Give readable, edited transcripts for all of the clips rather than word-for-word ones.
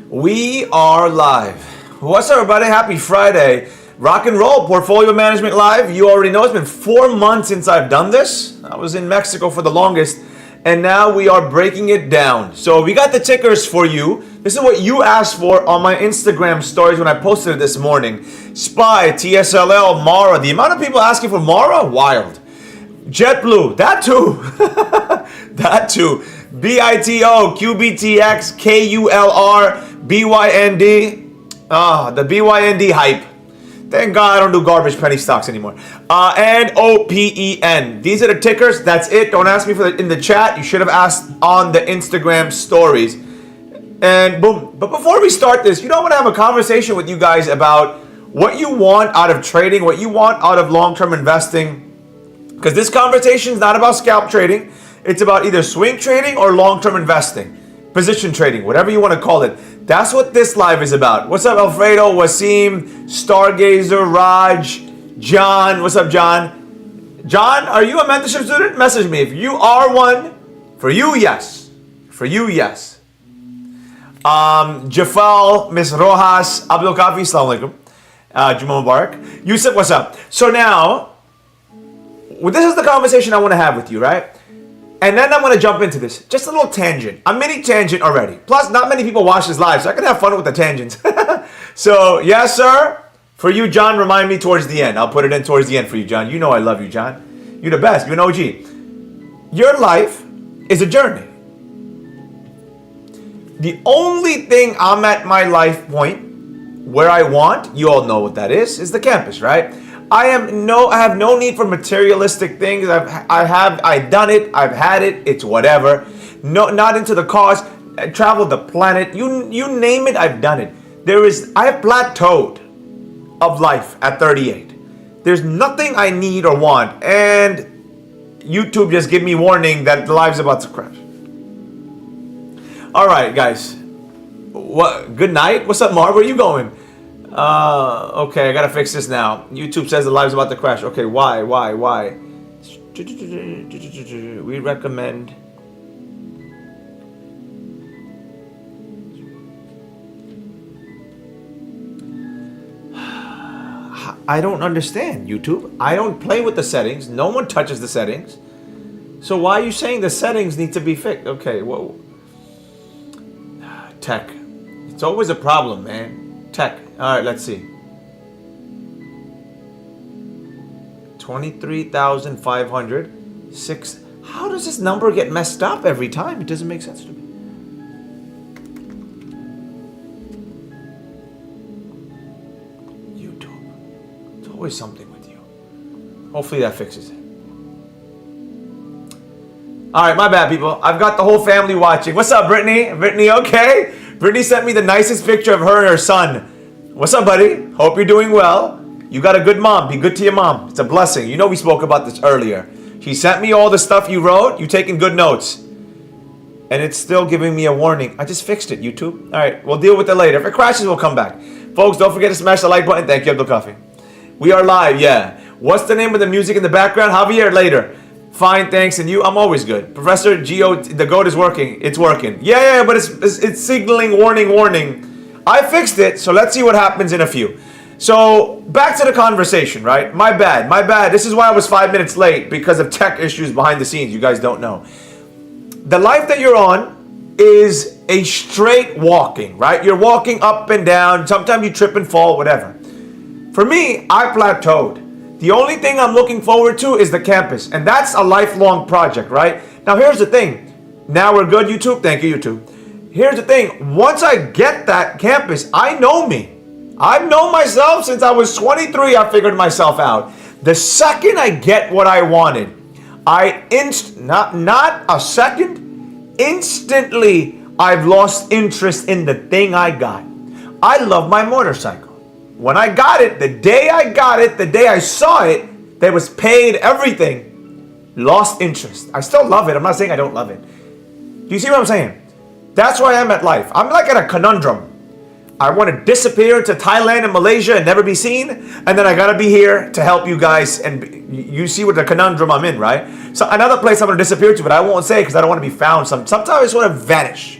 We are live. What's up, everybody? Happy Friday. Rock and roll, Portfolio Management Live. You already know it's been 4 months since I've done this. I was in Mexico for the longest, and now we are breaking it down. So we got the tickers for you. This is what you asked for on my Instagram stories when I posted it this morning. SPY, TSLL, Mara. The amount of people asking for Mara, wild. JetBlue, that too. That too. BITO, QBTX, KULR, BYND. The BYND hype. Thank God I don't do garbage penny stocks anymore. And OPEN. These are the tickers. That's it. Don't ask me for in the chat. You should have asked on the Instagram stories. And boom. But before we start this, I want to have a conversation with you guys about what you want out of trading, what you want out of long-term investing. Because this conversation is not about scalp trading. It's about either swing trading or long-term investing. Position trading, whatever you want to call it. That's what this live is about. What's up, Alfredo, Wasim, Stargazer, Raj, John? What's up, John? John, are you a mentorship student? Message me. If you are one, for you, yes. For you, yes. Jafal, Miss Rojas, Abdul Kafi, Assalamu alaikum. Juma Mubarak. Yusuf, what's up? So now, this is the conversation I want to have with you, right? And then I'm going to jump into this. Just a little tangent. A mini tangent already. Plus, not many people watch this live, so I can have fun with the tangents. So, yes, sir. For you, John, remind me towards the end. I'll put it in towards the end for you, John. You know I love you, John. You're the best. You're an OG. Your life is a journey. The only thing I'm at my life point where I want, you all know what that is the campus, right? I have no need for materialistic things. I've done it. I've had it. It's whatever. No, not into the cause. I traveled the planet. You name it. I've done it. I have plateaued of life at 38. There's nothing I need or want, and YouTube just give me warning that the live's about to crash. All right, guys. What? Good night. What's up, Marv? Where are you going? Okay, I gotta fix this now. YouTube says the live's about to crash. Okay, why? We recommend. I don't understand, YouTube. I don't play with the settings. No one touches the settings. So why are you saying the settings need to be fixed? Okay, whoa. Tech. It's always a problem, man. Tech. All right, let's see. 23,500. 6. How does this number get messed up every time? It doesn't make sense to me. YouTube. It's always something with you. Hopefully that fixes it. All right, my bad, people. I've got the whole family watching. What's up, Brittany? Brittany, okay? Brittany sent me the nicest picture of her and her son. What's up, buddy? Hope you're doing well. You got a good mom. Be good to your mom. It's a blessing. We spoke about this earlier. She sent me all the stuff you wrote. You taking good notes. And it's still giving me a warning. I just fixed it, YouTube. All right, we'll deal with it later. If it crashes, we'll come back. Folks, don't forget to smash the like button. Thank you, Abdul Kafi. We are live, yeah. What's the name of the music in the background? Javier, later. Fine, thanks. And you? I'm always good. Professor Geo, the goat is working. It's working. Yeah, but it's signaling, warning. I fixed it, so let's see what happens in a few. So, back to the conversation, right? My bad. This is why I was 5 minutes late, because of tech issues behind the scenes. You guys don't know. The life that you're on is a straight walking, right? You're walking up and down. Sometimes you trip and fall, whatever. For me, I plateaued. The only thing I'm looking forward to is the campus, and that's a lifelong project, right? Now, here's the thing. Now we're good, YouTube? Thank you, YouTube. Here's the thing. Once I get that campus, I know me. I've known myself since I was 23. I figured myself out. The second I get what I wanted, not a second, instantly I've lost interest in the thing I got. I love my motorcycle. When I got it, the day I saw it, that was paid everything, lost interest. I still love it. I'm not saying I don't love it. Do you see what I'm saying? That's where I am at life. I'm like at a conundrum. I want to disappear to Thailand and Malaysia and never be seen. And then I got to be here to help you guys. And you see what the conundrum I'm in, right? So another place I'm going to disappear to, but I won't say because I don't want to be found. Sometimes I just want to vanish.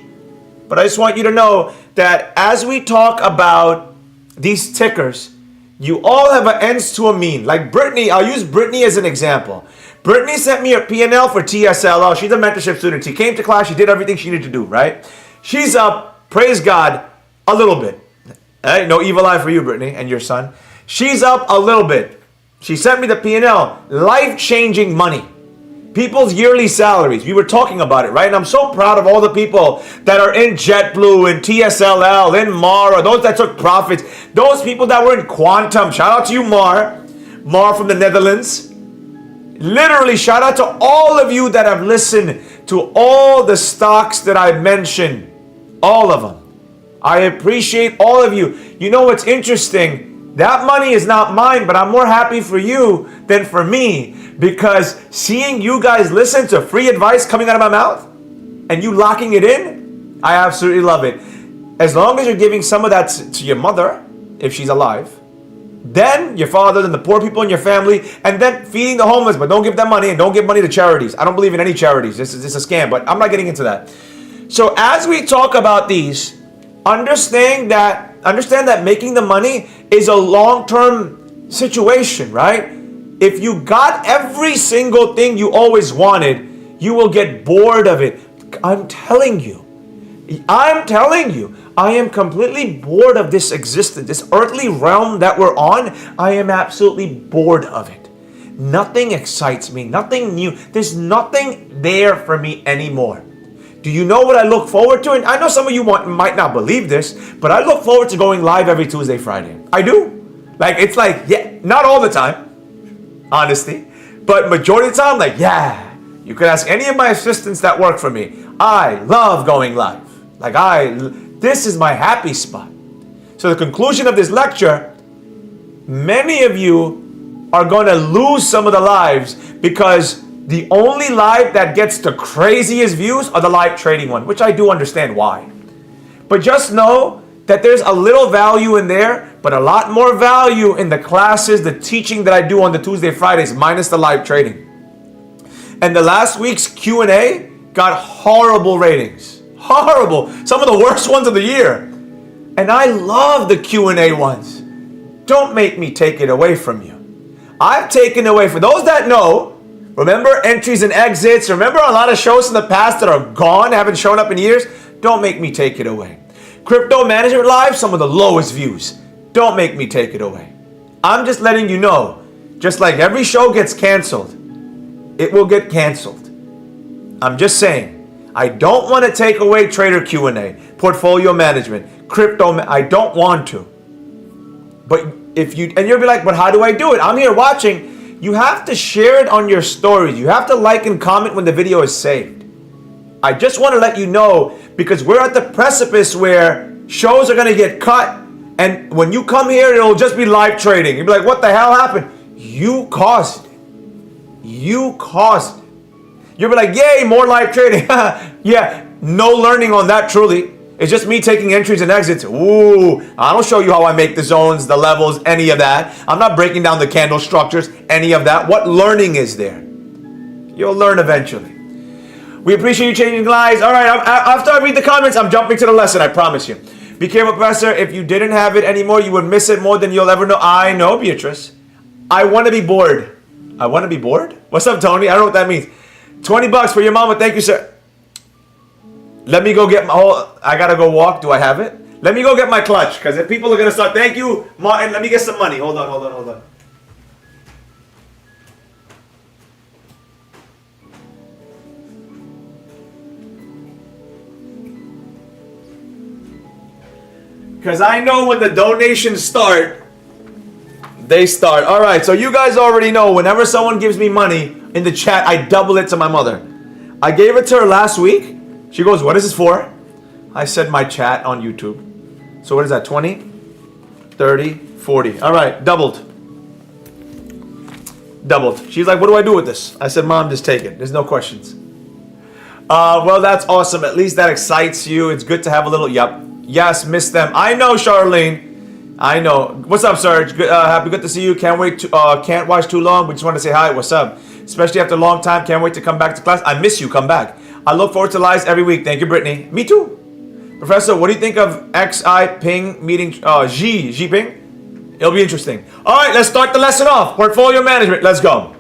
But I just want you to know that as we talk about these tickers, you all have an ends to a mean. Like Brittany, I'll use Brittany as an example. Brittany sent me a P&L for TSLL. She's a mentorship student. She came to class. She did everything she needed to do, right? She's up, praise God, a little bit. Hey, no evil eye for you, Brittany, and your son. She's up a little bit. She sent me the P&L. Life-changing money. People's yearly salaries. We were talking about it, right? And I'm so proud of all the people that are in JetBlue, in TSLL, in Mara, those that took profits, those people that were in Quantum. Shout out to you, Mar. Mar from the Netherlands. Literally, shout out to all of you that have listened to all the stocks that I mentioned. All of them. I appreciate all of you. You know what's interesting? That money is not mine, but I'm more happy for you than for me, because seeing you guys listen to free advice coming out of my mouth and you locking it in, I absolutely love it. As long as you're giving some of that to your mother, if she's alive, then your father, then the poor people in your family, and then feeding the homeless, but don't give them money and don't give money to charities. I don't believe in any charities. This is a scam, but I'm not getting into that. So as we talk about these, understand that making the money is a long-term situation, right? If you got every single thing you always wanted, you will get bored of it. I'm telling you, I am completely bored of this existence, this earthly realm that we're on. I am absolutely bored of it. Nothing excites me, nothing new. There's nothing there for me anymore. Do you know what I look forward to? And I know some of you might not believe this, but I look forward to going live every Tuesday, Friday. I do. It's like, yeah, not all the time, honesty, but majority of the time, like, yeah. You could ask any of my assistants that work for me. I love going live. This is my happy spot. So the conclusion of this lecture, many of you are going to lose some of the lives because the only live that gets the craziest views are the live trading one, which I do understand why. But just know that there's a little value in there, but a lot more value in the classes, the teaching that I do on the Tuesday, Fridays, minus the live trading. And the last week's Q&A got horrible ratings. Horrible. Some of the worst ones of the year. And I love the Q&A ones. Don't make me take it away from you. I've taken away, for those that know, remember entries and exits? Remember a lot of shows in the past that are gone, haven't shown up in years? Don't make me take it away. Crypto Management Live, some of the lowest views. Don't make me take it away. I'm just letting you know, just like every show gets canceled, it will get canceled. I'm just saying, I don't want to take away Trader Q&A, portfolio management, crypto, I don't want to. But if you, and you'll be like, but how do I do it? I'm here watching. You have to share it on your stories. You have to like and comment when the video is saved. I just want to let you know, because we're at the precipice where shows are going to get cut. And when you come here, it'll just be live trading. You'll be like, what the hell happened? You caused it. You caused it. You'll be like, yay, more live trading. Yeah, no learning on that truly. It's just me taking entries and exits. Ooh, I don't show you how I make the zones, the levels, any of that. I'm not breaking down the candle structures, any of that. What learning is there? You'll learn eventually. We appreciate you changing lives. All right, after I read the comments, I'm jumping to the lesson, I promise you. Be careful, Professor. If you didn't have it anymore, you would miss it more than you'll ever know. I know, Beatrice. I want to be bored. I want to be bored? What's up, Tony? I don't know what that means. $20 for your mama. Thank you, sir. Let me go get my I gotta go walk. Do I have it? Let me go get my clutch, because if people are gonna start, thank you, Martin. Let me get some money. Hold on. Because I know when the donations start, they start. All right, so you guys already know, whenever someone gives me money in the chat, I double it to my mother. I gave it to her last week. She goes, what is this for? I said my chat on YouTube. So what is that, 20, 30, 40. All right, doubled. She's like, what do I do with this? I said, Mom, just take it. There's no questions. Well, that's awesome. At least that excites you. It's good to have a little, yep. Yes, miss them. I know, Charlene. I know. What's up, Serge? Good to see you. Can't watch too long. We just want to say hi. What's up? Especially after a long time. Can't wait to come back to class. I miss you. Come back. I look forward to lives every week. Thank you, Brittany. Me too. Professor, what do you think of XI Ping meeting Xi Ping? It'll be interesting. All right, let's start the lesson off. Portfolio management. Let's go.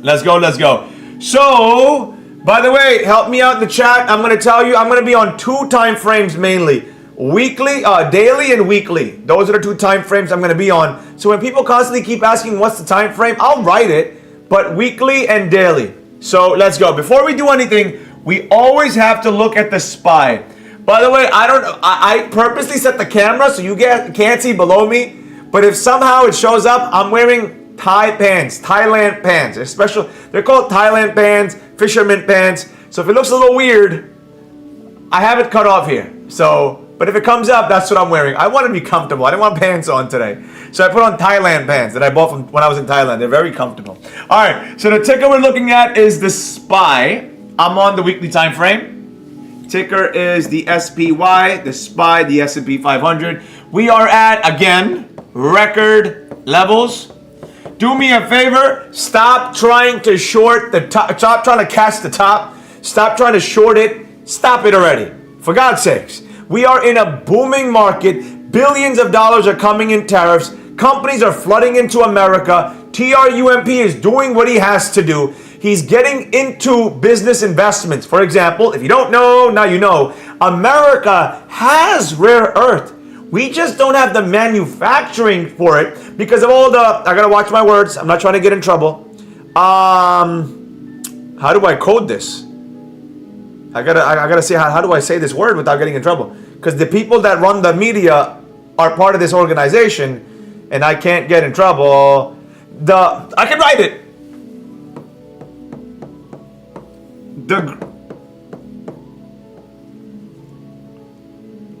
Let's go. Let's go. So, by the way, help me out in the chat. I'm going to tell you, I'm going to be on 2 time frames mainly. Weekly, daily and weekly. Those are the 2 time frames I'm going to be on. So when people constantly keep asking what's the time frame, I'll write it, but weekly and daily. So let's go. Before we do anything, we always have to look at the SPY. By the way, I purposely set the camera so you can't see below me. But if somehow it shows up, I'm wearing Thai pants, Thailand pants. Especially, they're called Thailand pants, fisherman pants. So if it looks a little weird, I have it cut off here. So, but if it comes up, that's what I'm wearing. I want to be comfortable. I didn't want pants on today. So I put on Thailand pants that I bought from when I was in Thailand. They're very comfortable. All right, so the ticker we're looking at is the SPY. I'm on the weekly time frame. Ticker is the SPY, the SPY, the S&P 500. We are at, again, record levels. Do me a favor, stop trying to short the top, stop trying to catch the top, stop trying to short it, stop it already. For God's sakes, we are in a booming market, billions of dollars are coming in tariffs, companies are flooding into America, TRUMP is doing what he has to do, he's getting into business investments. For example, if you don't know, now you know, America has rare earth. We just don't have the manufacturing for it because of all the, I gotta watch my words, I'm not trying to get in trouble. How do I code this? I gotta say, how do I say this word without getting in trouble? Because the people that run the media are part of this organization and I can't get in trouble. I can write it.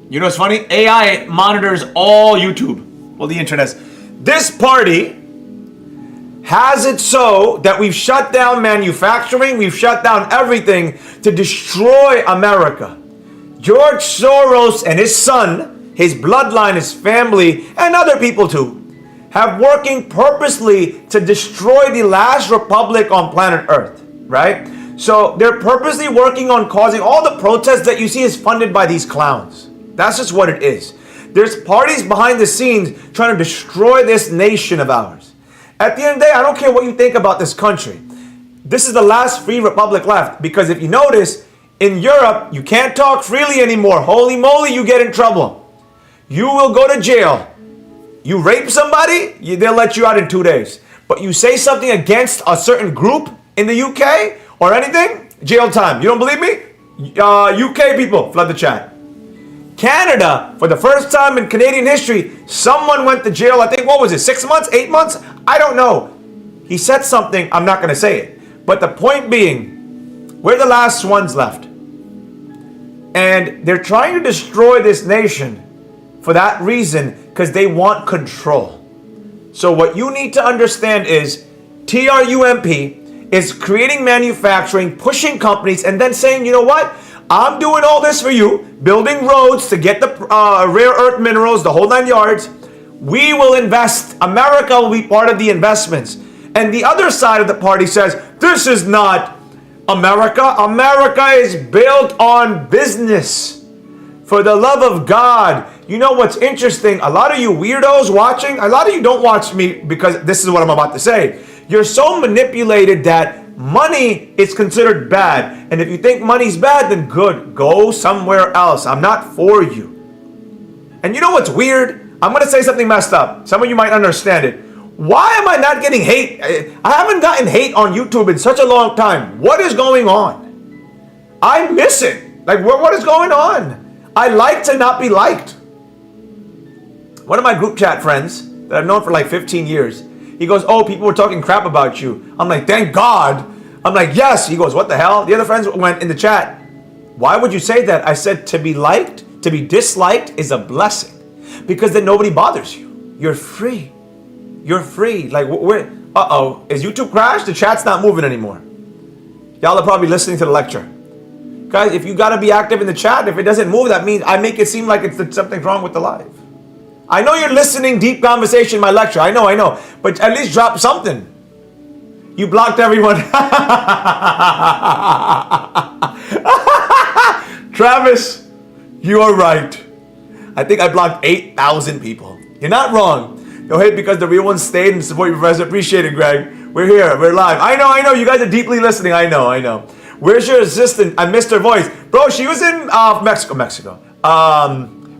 You know what's funny? AI monitors all YouTube. Well, the internet. This party has it so that we've shut down manufacturing, we've shut down everything to destroy America. George Soros and his son, his bloodline, his family, and other people too, have working purposely to destroy the last republic on planet Earth, right? So they're purposely working on causing all the protests that you see is funded by these clowns. That's just what it is. There's parties behind the scenes trying to destroy this nation of ours. At the end of the day, I don't care what you think about this country. This is the last free republic left because if you notice, in Europe, you can't talk freely anymore. Holy moly, you get in trouble. You will go to jail. You rape somebody, they'll let you out in 2 days. But you say something against a certain group in the UK or anything, jail time. You don't believe me? UK people, flood the chat. Canada, for the first time in Canadian history, someone went to jail, I think, what was it, 6 months, 8 months? I don't know. He said something, I'm not going to say it. But the point being, we're the last ones left. And they're trying to destroy this nation for that reason, because they want control. So what you need to understand is, TRUMP is creating manufacturing, pushing companies, and then saying, you know what? I'm doing all this for you, building roads to get the rare earth minerals, the whole 9 yards. We will invest. America will be part of the investments. And the other side of the party says, this is not America. America is built on business. For the love of God. You know what's interesting? A lot of you weirdos watching, a lot of you don't watch me because this is what I'm about to say. You're so manipulated that money is considered bad. And if you think money's bad, then good. Go somewhere else. I'm not for you. And you know what's weird? I'm going to say something messed up. Some of you might understand it. Why am I not getting hate? I haven't gotten hate on YouTube in such a long time. What is going on? I miss it. Like, what is going on? I like to not be liked. One of my group chat friends that I've known for like 15 years, he goes, oh, people were talking crap about you. I'm like, thank God. I'm like, yes. He goes, what the hell? The other friends went in the chat. Why would you say that? I said, to be liked, to be disliked is a blessing. Because then nobody bothers you. You're free. You're free. Like, uh-oh. Is YouTube crashed? The chat's not moving anymore. Y'all are probably listening to the lecture. Guys, if you got to be active in the chat, if it doesn't move, that means I make it seem like it's something wrong with the live. I know you're listening, deep conversation, my lecture. I know. But at least drop something. You blocked everyone. You are right. I think I blocked 8,000 people. You're not wrong. No hate because the real ones stayed and support you, Professor. Appreciate it, Greg. We're here. We're live. I know. You guys are deeply listening. I know. Where's your assistant? I missed her voice. Bro, she was in Mexico.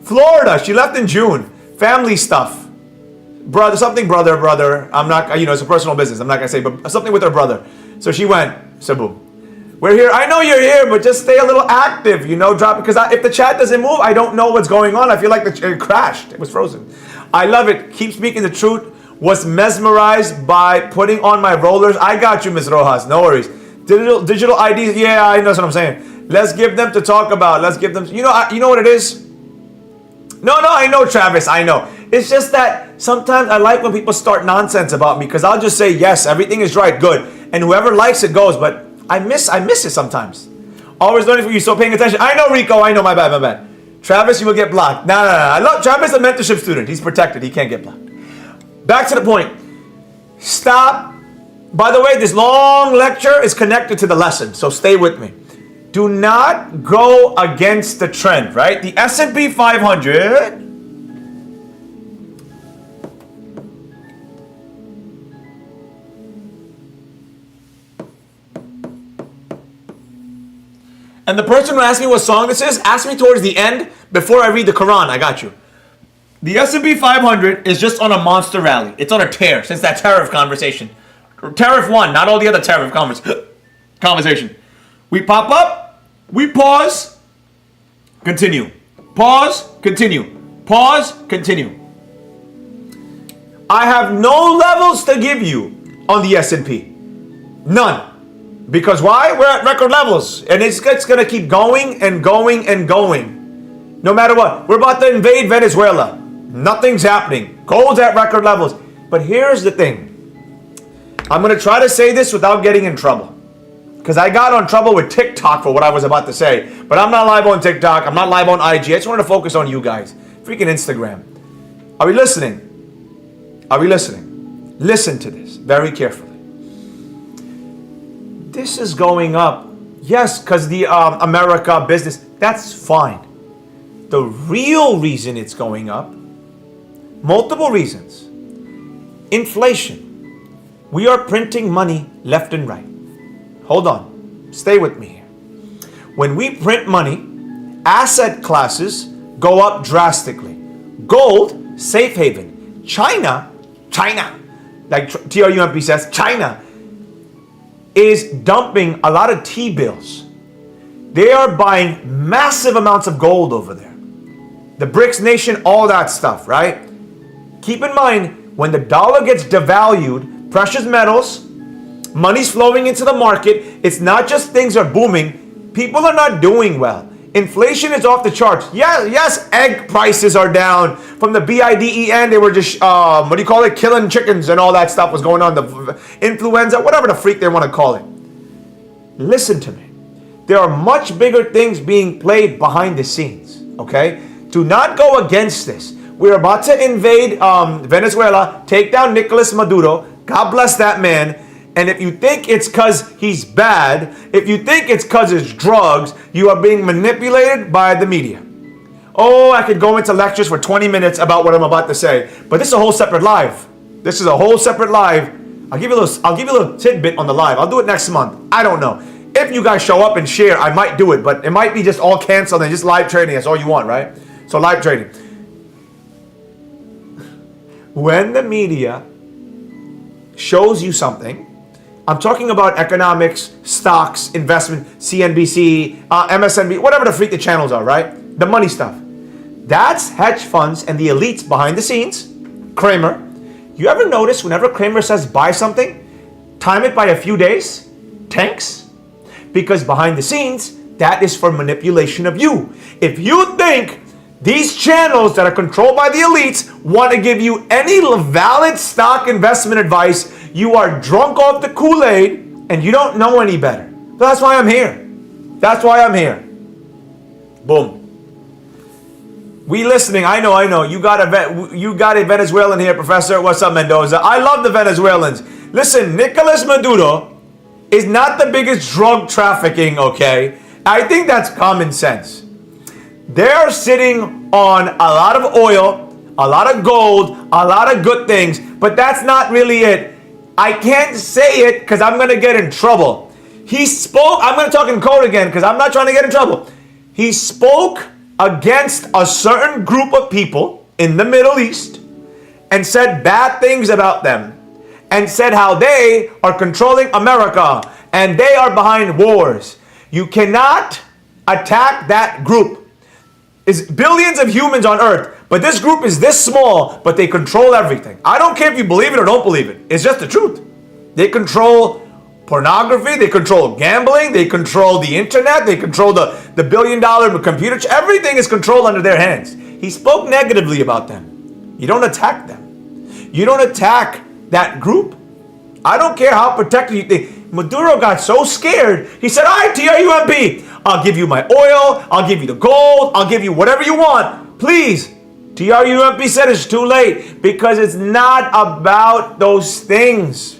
Florida. She left in June. Family stuff. Brother. I'm not, it's a personal business. I'm not going to say, but something with her brother. So she went. So boom. We're here. I know you're here, but just stay a little active, drop it. Because if the chat doesn't move, I don't know what's going on. I feel like it crashed. It was frozen. I love it. Keep speaking the truth. Was mesmerized by putting on my rollers. I got you, Ms. Rojas. No worries. Digital IDs. Yeah, I know what I'm saying. Let's give them to talk about. Let's give them. You know what it is? No, I know, Travis. I know. It's just that sometimes I like when people start nonsense about me because I'll just say, yes, everything is right, good. And whoever likes it goes. But I miss it sometimes. Always learning from you, so paying attention. I know, Rico. I know, my bad. Travis, you will get blocked. No. I love Travis, a mentorship student. He's protected. He can't get blocked. Back to the point. Stop. By the way, this long lecture is connected to the lesson, so stay with me. Do not go against the trend, right? The S&P 500 and the person who asked me what song this is, asked me towards the end before I read the Quran. I got you. The S&P 500 is just on a monster rally. It's on a tear since that tariff conversation. Tariff 1, not all the other tariff conversation. We pop up, we pause, continue. Pause, continue. Pause, continue. I have no levels to give you on the S&P. None. Because why? We're at record levels. And it's going to keep going and going and going. No matter what. We're about to invade Venezuela. Nothing's happening. Gold's at record levels. But here's the thing. I'm going to try to say this without getting in trouble. Because I got on trouble with TikTok for what I was about to say. But I'm not live on TikTok. I'm not live on IG. I just wanted to focus on you guys. Freaking Instagram. Are we listening? Are we listening? Listen to this very carefully. This is going up. Yes, because the America business, that's fine. The real reason it's going up, multiple reasons. Inflation. We are printing money left and right. Hold on. Stay with me here. When we print money, asset classes go up drastically. Gold, safe haven. China, like TRUMP says, China is dumping a lot of T-bills. They are buying massive amounts of gold over there. The BRICS nation, all that stuff, right? Keep in mind, when the dollar gets devalued, precious metals, money's flowing into the market. It's not just things are booming. People are not doing well. Inflation is off the charts. Yes, egg prices are down. From the BIDEN, they were just, killing chickens and all that stuff was going on. The influenza, whatever the freak they want to call it. Listen to me. There are much bigger things being played behind the scenes, okay? Do not go against this. We're about to invade Venezuela, take down Nicolas Maduro. God bless that man. And if you think it's because he's bad, if you think it's because it's drugs, you are being manipulated by the media. Oh, I could go into lectures for 20 minutes about what I'm about to say, but this is a whole separate live. This is a whole separate live. I'll give you a little tidbit on the live. I'll do it next month. I don't know. If you guys show up and share, I might do it, but it might be just all canceled and just live trading. That's all you want, right? So live trading. When the media shows you something, I'm talking about economics, stocks, investment, CNBC, MSNBC, whatever the freak the channels are, right? The money stuff. That's hedge funds and the elites behind the scenes. Kramer. You ever notice whenever Kramer says buy something, time it by a few days? Tanks? Because behind the scenes, that is for manipulation of you. If you think these channels that are controlled by the elites want to give you any valid stock investment advice, you are drunk off the Kool-Aid and you don't know any better. So that's why I'm here. That's why I'm here. Boom. We listening. I know. You got a Venezuelan here, Professor. What's up, Mendoza? I love the Venezuelans. Listen, Nicolas Maduro is not the biggest drug trafficking, okay? I think that's common sense. They're sitting on a lot of oil, a lot of gold, a lot of good things, but that's not really it. I can't say it because I'm going to get in trouble. He spoke, I'm going to talk in code again because I'm not trying to get in trouble. He spoke against a certain group of people in the Middle East and said bad things about them and said how they are controlling America and they are behind wars. You cannot attack that group. It's billions of humans on earth, but this group is this small, but they control everything. I don't care if you believe it or don't believe it. It's just the truth. They control pornography, they control gambling, they control the internet, they control the billion-dollar computer. Everything is controlled under their hands. He spoke negatively about them. You don't attack them. You don't attack that group. I don't care how protected you think. Maduro got so scared, he said, all right, TRUMP, I'll give you my oil, I'll give you the gold, I'll give you whatever you want. Please. TRUMP said it's too late because it's not about those things.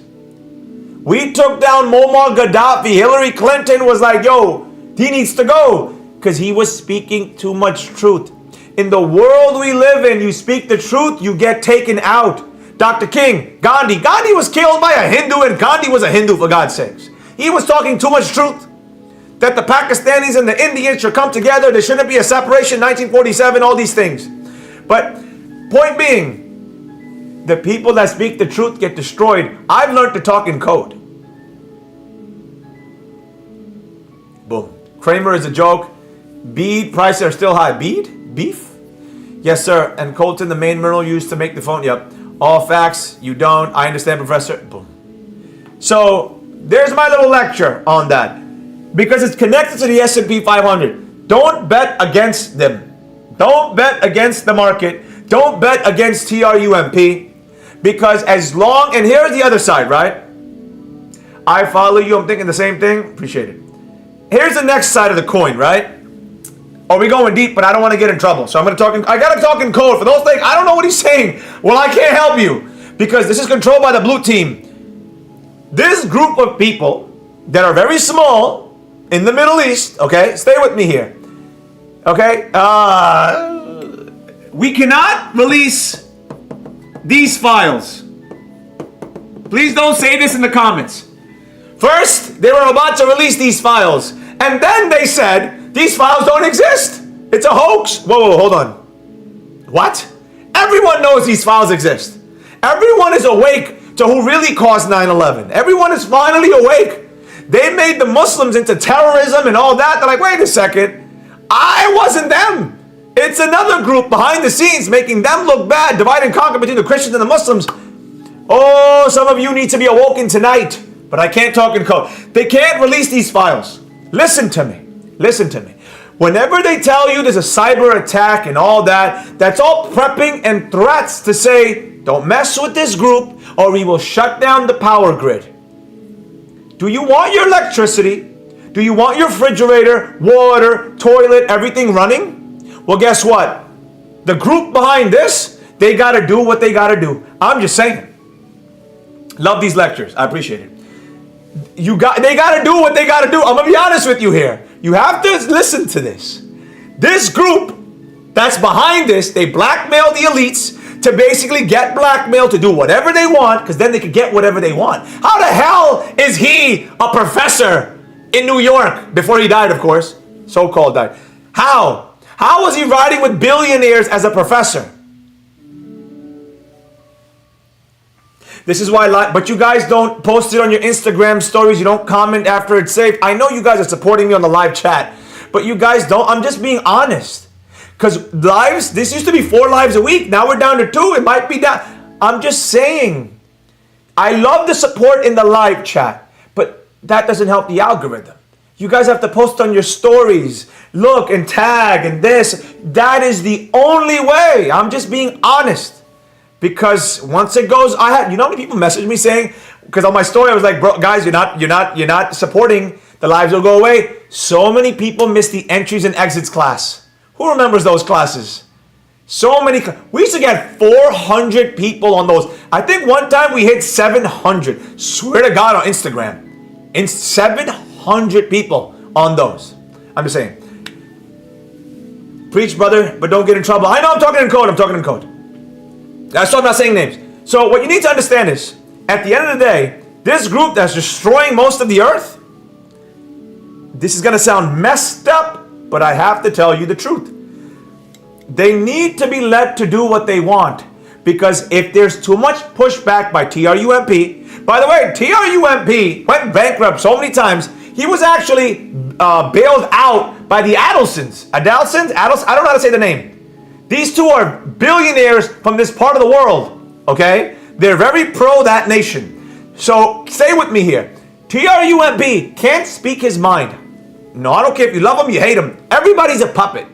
We took down Muammar Gaddafi. Hillary Clinton was like, yo, he needs to go because he was speaking too much truth. In the world we live in, you speak the truth, you get taken out. Dr. King, Gandhi was killed by a Hindu, and Gandhi was a Hindu, for God's sakes. He was talking too much truth. That the Pakistanis and the Indians should come together. There shouldn't be a separation, 1947, all these things. But point being, the people that speak the truth get destroyed. I've learned to talk in code. Boom. Kramer is a joke. Bead prices are still high. Bead? Beef? Yes, sir. And coltan, the main mineral used to make the phone. Yep. All facts. You don't. I understand, Professor. Boom. So there's my little lecture on that. Because it's connected to the S&P 500. Don't bet against them. Don't bet against the market. Don't bet against TRUMP. Because as long, and here's the other side, right? I follow you. I'm thinking the same thing. Appreciate it. Here's the next side of the coin, right? Oh, we're going deep, but I don't want to get in trouble. So I'm going to talk I got to talk in code. For those things, I don't know what he's saying. Well, I can't help you. Because this is controlled by the blue team. This group of people that are very small in the Middle East, okay? Stay with me here. Okay? We cannot release these files. Please don't say this in the comments. First, they were about to release these files. And then they said, these files don't exist. It's a hoax. Whoa, hold on. What? Everyone knows these files exist. Everyone is awake to who really caused 9/11. Everyone is finally awake. They made the Muslims into terrorism and all that. They're like, wait a second. I wasn't them. It's another group behind the scenes making them look bad, divide and conquer between the Christians and the Muslims. Oh, some of you need to be awoken tonight. But I can't talk in code. They can't release these files. Listen to me. Listen to me. Whenever they tell you there's a cyber attack and all that, that's all prepping and threats to say, don't mess with this group or we will shut down the power grid. Do you want your electricity? Do you want your refrigerator, water, toilet, everything running? Well, guess what? The group behind this, they got to do what they got to do. I'm just saying. Love these lectures. I appreciate it. They got to do what they got to do. I'm going to be honest with you here. You have to listen to this. This group that's behind this, they blackmail the elites to basically get blackmailed to do whatever they want, because then they could get whatever they want. How the hell is he a professor in New York before he died, of course? So-called died. How? How was he riding with billionaires as a professor? This is why, but you guys don't post it on your Instagram stories. You don't comment after it's saved. I know you guys are supporting me on the live chat, but you guys don't. I'm just being honest. Because lives, this used to be 4 lives a week. Now we're down to 2. It might be down. I'm just saying. I love the support in the live chat, but that doesn't help the algorithm. You guys have to post on your stories. Look and tag and this. That is the only way. I'm just being honest. Because once it goes, you know how many people message me saying, because on my story I was like, bro, guys, you're not supporting, the lives will go away. So many people miss the entries and exits class. Who remembers those classes? So many. We used to get 400 people on those. I think one time we hit 700. Swear to God on Instagram. 700 people on those. I'm just saying. Preach, brother, but don't get in trouble. I know I'm talking in code. I'm talking in code. That's why I'm not saying names. So what you need to understand is, at the end of the day, this group that's destroying most of the earth, this is going to sound messed up, but I have to tell you the truth. They need to be let to do what they want. Because if there's too much pushback by TRUMP, by the way, TRUMP went bankrupt so many times, he was actually bailed out by the Adelsons. I don't know how to say the name. These two are billionaires from this part of the world, okay? They're very pro that nation. So stay with me here. TRUMP can't speak his mind. No, I don't care if you love him, you hate him. Everybody's a puppet.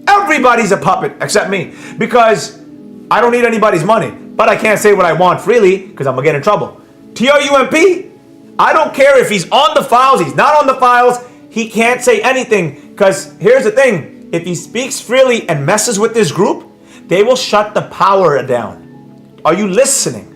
Everybody's a puppet except me. Because I don't need anybody's money. But I can't say what I want freely because I'm going to get in trouble. TRUMP, I don't care if he's on the files, he's not on the files. He can't say anything. Because here's the thing. If he speaks freely and messes with this group, they will shut the power down. Are you listening?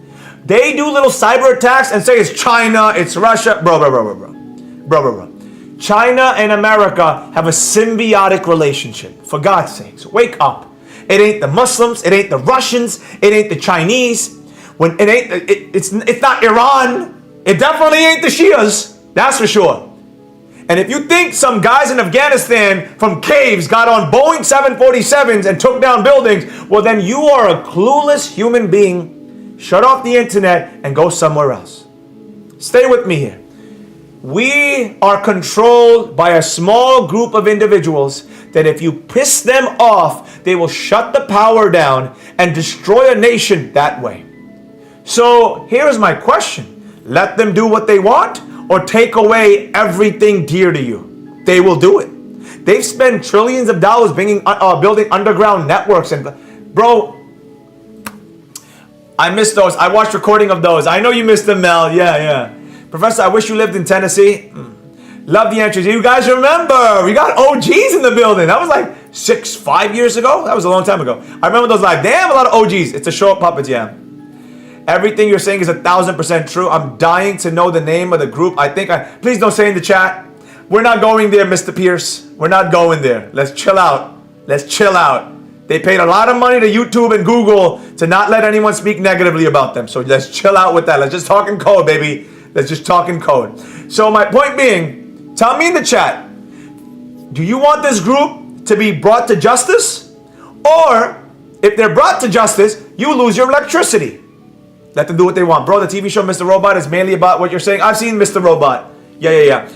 They do little cyber attacks and say it's China, it's Russia. Bro. China and America have a symbiotic relationship. For God's sakes, wake up. It ain't the Muslims, it ain't the Russians, it ain't the Chinese. When it ain't, it's not Iran. It definitely ain't the Shias. That's for sure. And if you think some guys in Afghanistan from caves got on Boeing 747s and took down buildings, well then you are a clueless human being. Shut off the internet and go somewhere else. Stay with me here. We are controlled by a small group of individuals that if you piss them off, they will shut the power down and destroy a nation that way. So here's my question. Let them do what they want or take away everything dear to you. They will do it. They've spent trillions of dollars building underground networks. And bro, I missed those. I watched recording of those. I know you missed them, Mel. Yeah. Professor, I wish you lived in Tennessee. Love the entries. You guys remember, we got OGs in the building. That was like 5 years ago. That was a long time ago. I remember those like, damn, a lot of OGs. It's a show of puppets, yeah. Everything you're saying is 1,000% true. I'm dying to know the name of the group. Please don't say in the chat. We're not going there, Mr. Pierce. We're not going there. Let's chill out. They paid a lot of money to YouTube and Google to not let anyone speak negatively about them. So let's chill out with that. Let's just talk in code, baby. Let's just talk in code. So my point being, tell me in the chat, do you want this group to be brought to justice? Or if they're brought to justice, you lose your electricity. Let them do what they want. Bro, the TV show Mr. Robot is mainly about what you're saying. I've seen Mr. Robot. Yeah.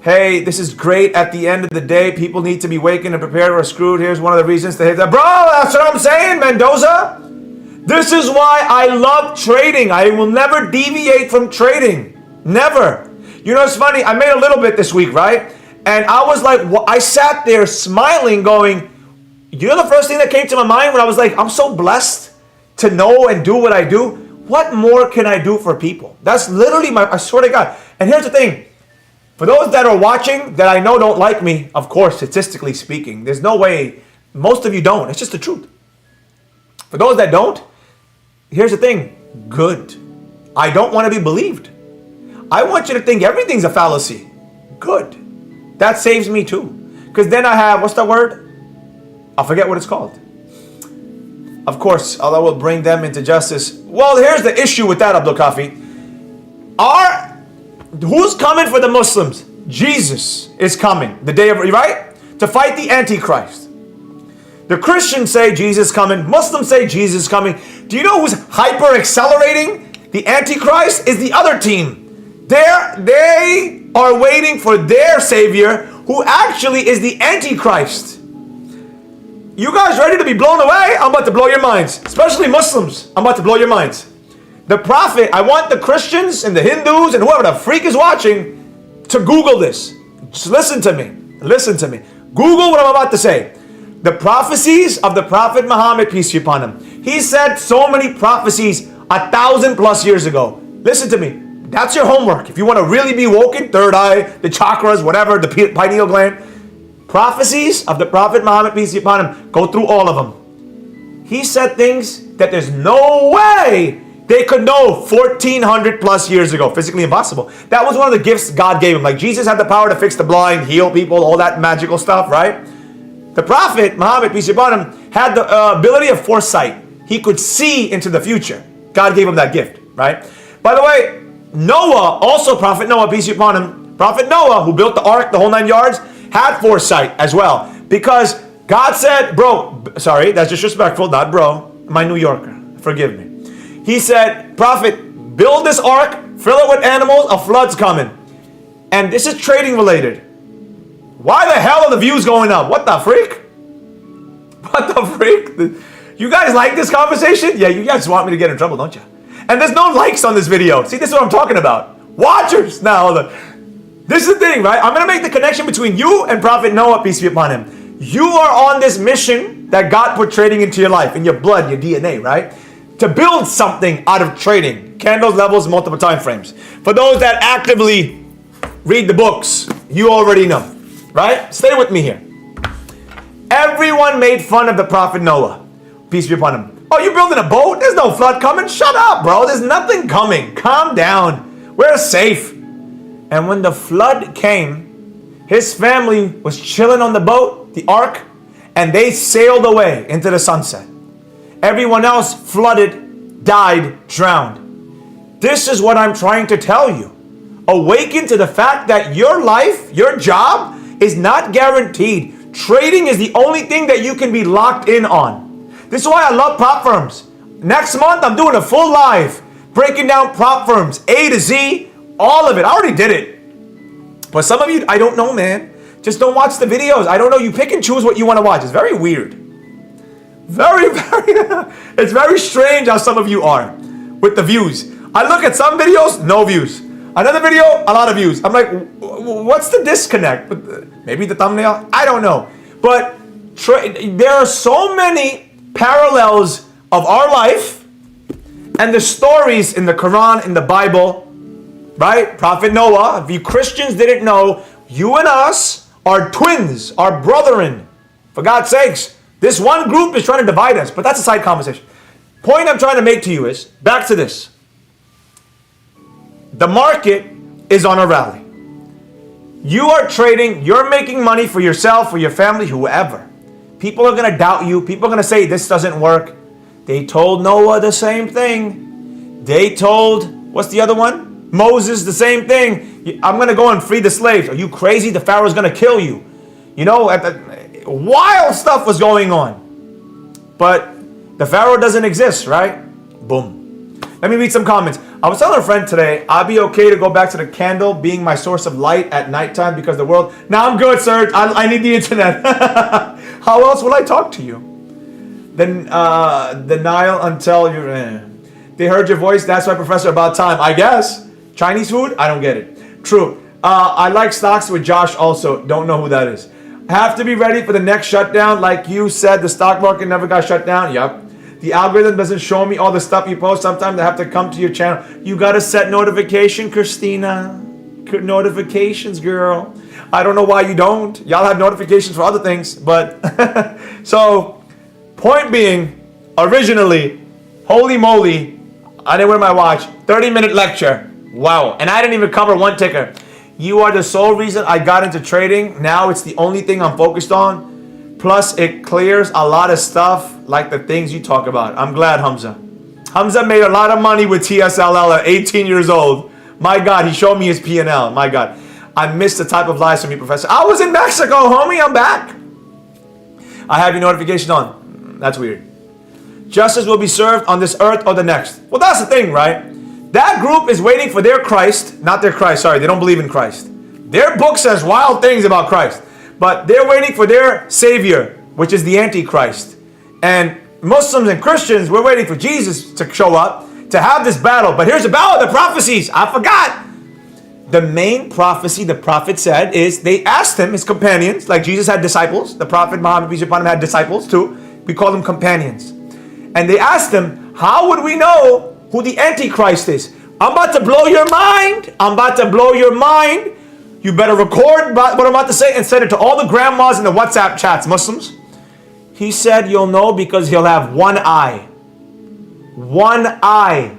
Hey, this is great. At the end of the day, people need to be waking and prepared or screwed. Here's one of the reasons to hate that. Bro, that's what I'm saying, Mendoza. This is why I love trading. I will never deviate from trading. Never. You know, it's funny. I made a little bit this week, right? And I was like, I sat there smiling going, you know the first thing that came to my mind when I was like, I'm so blessed to know and do what I do. What more can I do for people? That's literally I swear to God. And here's the thing. For those that are watching that I know don't like me, of course, statistically speaking, there's no way, most of you don't. It's just the truth. For those that don't, here's the thing. Good. I don't want to be believed. I want you to think everything's a fallacy. Good. That saves me too. Because then I have, what's that word? I forget what it's called. Of course, Allah will bring them into justice. Well, here's the issue with that, Abdul Kafi. Who's coming for the Muslims? Jesus is coming. The day of, right? To fight the Antichrist. The Christians say Jesus is coming. Muslims say Jesus is coming. Do you know who's hyper accelerating? The Antichrist is the other team. They are waiting for their savior, who actually is the Antichrist. You guys ready to be blown away? I'm about to blow your minds. Especially Muslims. I'm about to blow your minds. The Prophet, I want the Christians and the Hindus and whoever the freak is watching to Google this. Just listen to me. Listen to me. Google what I'm about to say. The prophecies of the Prophet Muhammad, peace be upon him. He said so many prophecies 1,000+ years ago. Listen to me. That's your homework. If you want to really be woken, third eye, the chakras, whatever, the pineal gland. Prophecies of the Prophet Muhammad, peace be upon him. Go through all of them. He said things that there's no way they could know 1,400+ years ago. Physically impossible. That was one of the gifts God gave him. Like Jesus had the power to fix the blind, heal people, all that magical stuff, right? The Prophet, Muhammad, peace be upon him, had the ability of foresight. He could see into the future. God gave him that gift, right? By the way, Noah, also Prophet Noah, peace be upon him, Prophet Noah, who built the ark, the whole 9 yards, had foresight as well. Because God said, bro, sorry, that's disrespectful, not bro, my New Yorker, forgive me. He said, Prophet, build this ark, fill it with animals, a flood's coming. And this is trading related. Why the hell are the views going up? What the freak? What the freak? You guys like this conversation? Yeah, you guys want me to get in trouble, don't you? And there's no likes on this video. See, this is what I'm talking about. Watchers. Now, this is the thing, right? I'm going to make the connection between you and Prophet Noah, peace be upon him. You are on this mission that God put trading into your life, in your blood, your DNA, right? To build something out of trading. Candles, levels, multiple time frames. For those that actively read the books, you already know, right? Stay with me here. Everyone made fun of the Prophet Noah, peace be upon him. Oh, you building a boat? There's no flood coming. Shut up, bro. There's nothing coming. Calm down. We're safe. And when the flood came, his family was chilling on the boat, the ark, and they sailed away into the sunset. Everyone else flooded, died, drowned. This is what I'm trying to tell you. Awaken to the fact that your life, your job is not guaranteed. Trading is the only thing that you can be locked in on. This is why I love prop firms. Next month, I'm doing a full live breaking down prop firms, A to Z, all of it. I already did it. But some of you, I don't know, man. Just don't watch the videos. I don't know. You pick and choose what you want to watch. It's very weird. Very, it's very strange how some of you are with the views. I look at some videos, no views. Another video, a lot of views. I'm like, what's the disconnect? Maybe the thumbnail? I don't know. But there are so many parallels of our life and the stories in the Quran, in the Bible, right? Prophet Noah, if you Christians didn't know, you and us are twins, are brethren. For God's sakes, this one group is trying to divide us, but that's a side conversation. Point I'm trying to make to you is, back to this. The market is on a rally. You are trading, you're making money for yourself, for your family, whoever. People are going to doubt you. People are going to say, this doesn't work. They told Noah the same thing. They told, what's the other one? Moses, the same thing. I'm going to go and free the slaves. Are you crazy? The Pharaoh's going to kill you. You know, wild stuff was going on. But the Pharaoh doesn't exist, right? Boom. Let me read some comments. I was telling a friend today, I'll be okay to go back to the candle being my source of light at nighttime because the world... Now I'm good, sir. I need the internet. How else will I talk to you? Then denial until you're... They heard your voice. That's why, Professor, about time. I guess. Chinese food? I don't get it. True. I like stocks with Josh also. Don't know who that is. Have to be ready for the next shutdown. Like you said, the stock market never got shut down. Yup. The algorithm doesn't show me all the stuff you post. Sometimes I have to come to your channel. You got to set notification, Christina. Notifications, girl. I don't know why you don't. Y'all have notifications for other things. But, so, point being, originally, holy moly, I didn't wear my watch. 30-minute lecture. Wow. And I didn't even cover one ticker. You are the sole reason I got into trading. Now it's the only thing I'm focused on. Plus, it clears a lot of stuff like the things you talk about. I'm glad, Hamza. Hamza made a lot of money with TSLL at 18 years old. My God, he showed me his P&L. My God. I missed the type of lies from you, Professor. I was in Mexico, homie. I'm back. I have your notification on. That's weird. Justice will be served on this earth or the next. Well, that's the thing, right? That group is waiting for their Christ. Not their Christ, sorry. They don't believe in Christ. Their book says wild things about Christ. But they're waiting for their Savior, which is the Antichrist. And Muslims and Christians, we're waiting for Jesus to show up to have this battle. But here's the battle of the prophecies. I forgot. The main prophecy the prophet said is, they asked him, his companions, like Jesus had disciples. The prophet Muhammad, peace be upon him, had disciples too. We call them companions. And they asked him, how would we know who the Antichrist is? I'm about to blow your mind. I'm about to blow your mind. You better record what I'm about to say and send it to all the grandmas in the WhatsApp chats, Muslims. He said you'll know because he'll have one eye. One eye.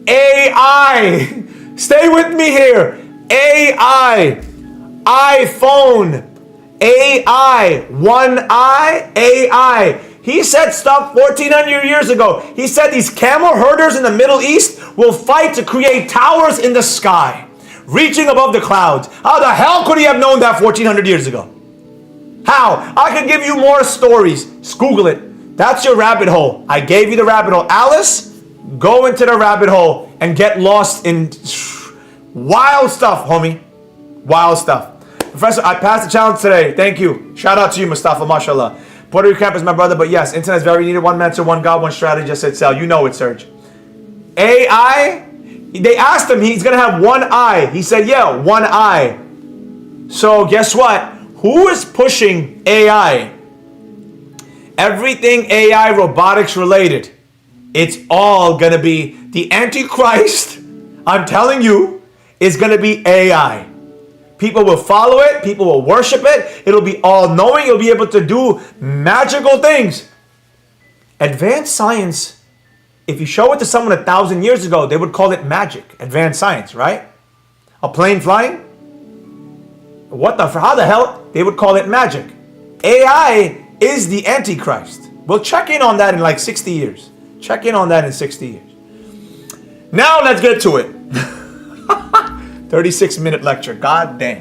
AI. Stay with me here. AI. iPhone. AI, one eye, AI. He said stuff 1400 years ago. He said these camel herders in the Middle East will fight to create towers in the sky, reaching above the clouds. How the hell could he have known that 1400 years ago? How? I could give you more stories. Google it. That's your rabbit hole. I gave you the rabbit hole. Alice, go into the rabbit hole and get lost in wild stuff, homie. Wild stuff. Professor, I passed the challenge today. Thank you. Shout out to you, Mustafa, mashallah. Puerto Rico camp is my brother, but yes, internet is very needed. One mentor, one God, one strategy, just said sell. You know it, Serge. AI, they asked him, he's going to have one eye. He said, yeah, one eye. So guess what? Who is pushing AI? Everything AI robotics related. It's all going to be the Antichrist. I'm telling you, is going to be AI. People will follow it. People will worship it. It'll be all-knowing. It'll be able to do magical things. Advanced science, if you show it to someone 1,000 years ago, they would call it magic. Advanced science, right? A plane flying? How the hell? They would call it magic. AI is the Antichrist. We'll check in on that in like 60 years. Check in on that in 60 years. Now let's get to it. 36-minute lecture. God damn.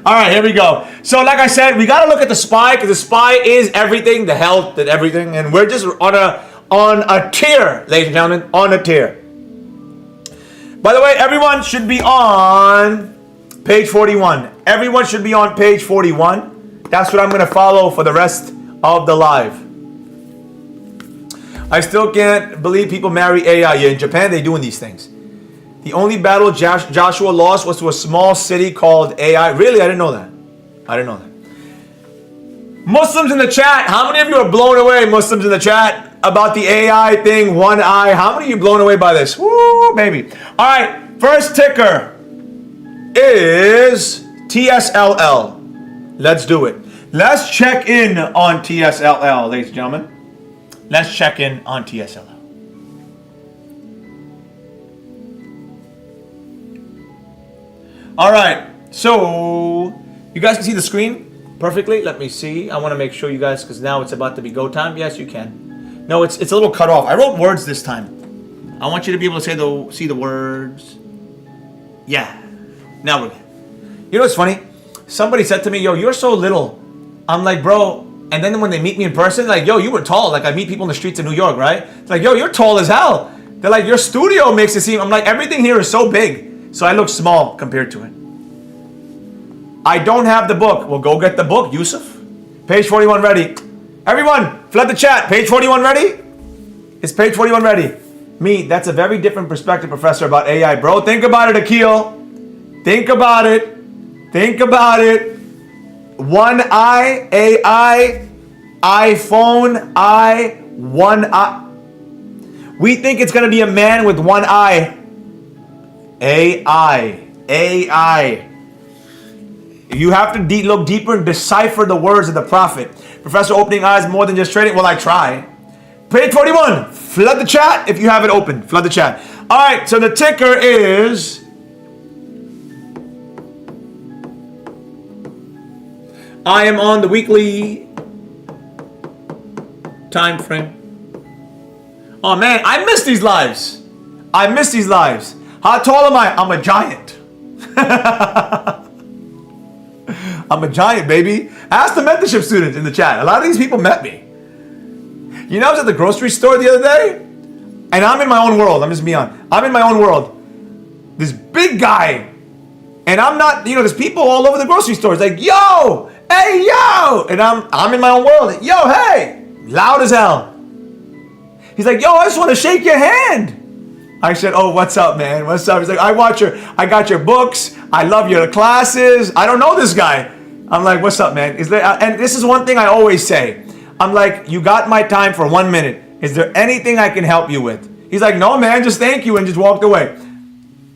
All right, here we go. So like I said, we got to look at the SPY because the SPY is everything, the health and everything. And we're just on a tier, ladies and gentlemen, on a tier. By the way, everyone should be on page 41. Everyone should be on page 41. That's what I'm going to follow for the rest of the live. I still can't believe people marry AI. Yeah, in Japan, they're doing these things. The only battle Joshua lost was to a small city called AI. Really? I didn't know that. I didn't know that. Muslims in the chat. How many of you are blown away, Muslims in the chat, about the AI thing, one eye? How many of you blown away by this? Woo, maybe. All right. First ticker is TSLL. Let's do it. Let's check in on TSLL, ladies and gentlemen. Let's check in on TSLL. All right, so you guys can see the screen perfectly. Let me see. I want to make sure you guys, because now it's about to be go time. Yes, you can. No, it's a little cut off. I wrote words this time. I want you to be able to see the words. Yeah. Now we're good. You know what's funny? Somebody said to me, yo, you're so little. I'm like, bro. And then when they meet me in person, like, yo, you were tall. Like, I meet people in the streets of New York, right? It's like, yo, you're tall as hell. They're like, your studio makes it seem. I'm like, everything here is so big. So I look small compared to it. I don't have the book. Well, go get the book, Yusuf. Page 41 ready. Everyone, flood the chat. Page 41 ready? Is page 41 ready? Me, that's a very different perspective, Professor, about AI. Bro, think about it, Akil. Think about it. Think about it. One eye, AI, iPhone, one eye. We think it's going to be a man with one eye. AI. You have to look deeper and decipher the words of the prophet. Professor, opening eyes more than just trading? Well, I try. Page 41. Flood the chat if you have it open. Flood the chat. All right, so the ticker is... I am on the weekly time frame. Oh, man, I miss these lives. How tall am I? I'm a giant. I'm a giant, baby. Ask the mentorship students in the chat. A lot of these people met me. You know, I was at the grocery store the other day, and I'm in my own world. I'm just being honest. I'm in my own world. This big guy, and I'm not, you know, there's people all over the grocery store. It's like, yo, hey, yo. And I'm in my own world. Yo, hey. Loud as hell. He's like, yo, I just want to shake your hand. I said, oh, what's up, man? What's up? He's like, I got your books. I love your classes. I don't know this guy. I'm like, what's up, man? And this is one thing I always say. I'm like, you got my time for 1 minute. Is there anything I can help you with? He's like, no, man, just thank you, and just walked away.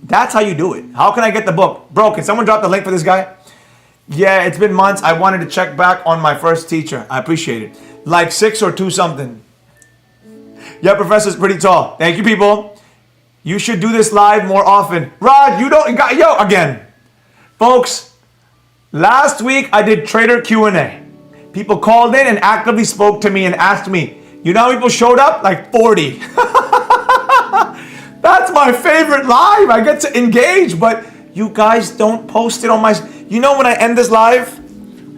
That's how you do it. How can I get the book? Bro, can someone drop the link for this guy? Yeah, it's been months. I wanted to check back on my first teacher. I appreciate it. Like 6 or 2 something. Yeah, Professor's pretty tall. Thank you, people. You should do this live more often. Rod, you don't got, yo, again. Folks, Last week, I did trader Q&A. People called in and actively spoke to me and asked me, you know how many people showed up? Like 40. That's my favorite live. I get to engage, but you guys don't post it on my... You know when I end this live?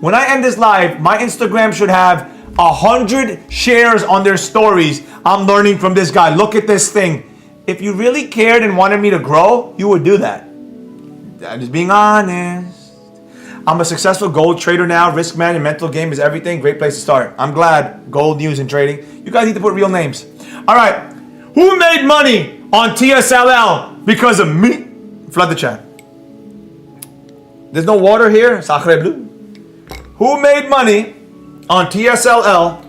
When I end this live, my Instagram should have 100 shares on their stories. I'm learning from this guy. Look at this thing. If you really cared and wanted me to grow, you would do that. I'm just being honest. I'm a successful gold trader now. Risk man and mental game is everything. Great place to start. I'm glad. Gold news and trading. You guys need to put real names. All right. Who made money on TSLL because of me? Flood the chat. There's no water here. Sacre bleu. Who made money on TSLL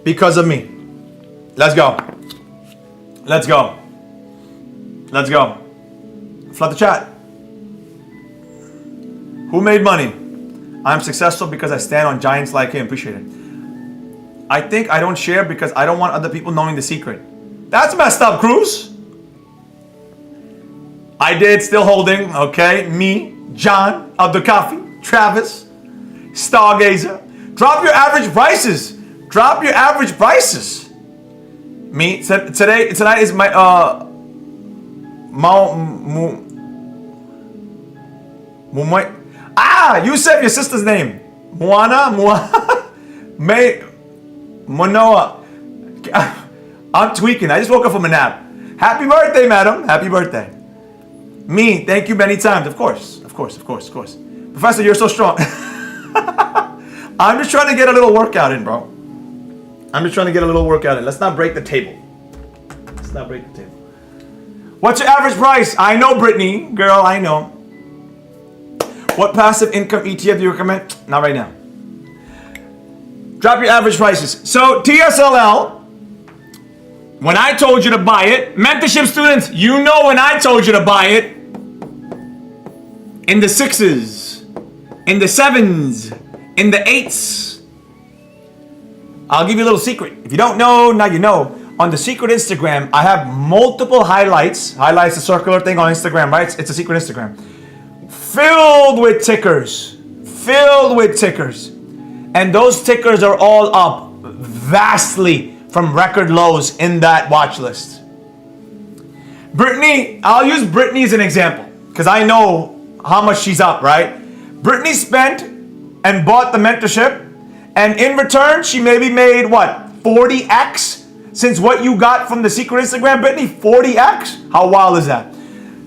because of me? Let's go. Let's go. Let's go. Flood the chat. Who made money? I'm successful because I stand on giants like him. Appreciate it. I think I don't share because I don't want other people knowing the secret. That's messed up, Cruz. I did, still holding. Okay, me, John, Abdul Kafi, Travis, Stargazer. Drop your average prices. Drop your average prices. Me, tonight is my you said your sister's name. Moana? Monoa. I'm tweaking. I just woke up from a nap. Happy birthday, madam. Happy birthday. Me, thank you many times. Of course. Professor, you're so strong. I'm just trying to get a little workout in, bro. Let's not break the table. What's your average price? I know, Brittany. Girl, I know. What passive income ETF do you recommend? Not right now. Drop your average prices. So TSLL, when I told you to buy it, mentorship students, you know when I told you to buy it, in the 6s, in the 7s, in the 8s. I'll give you a little secret. If you don't know, now you know. On the secret Instagram, I have multiple highlights. Highlights, the circular thing on Instagram, right? It's a secret Instagram. Filled with tickers. And those tickers are all up vastly from record lows in that watch list. Brittany, I'll use Brittany as an example because I know how much she's up, right? Brittany spent and bought the mentorship, and in return, she maybe made what, 40x since what you got from the secret Instagram, Brittany? 40x? How wild is that?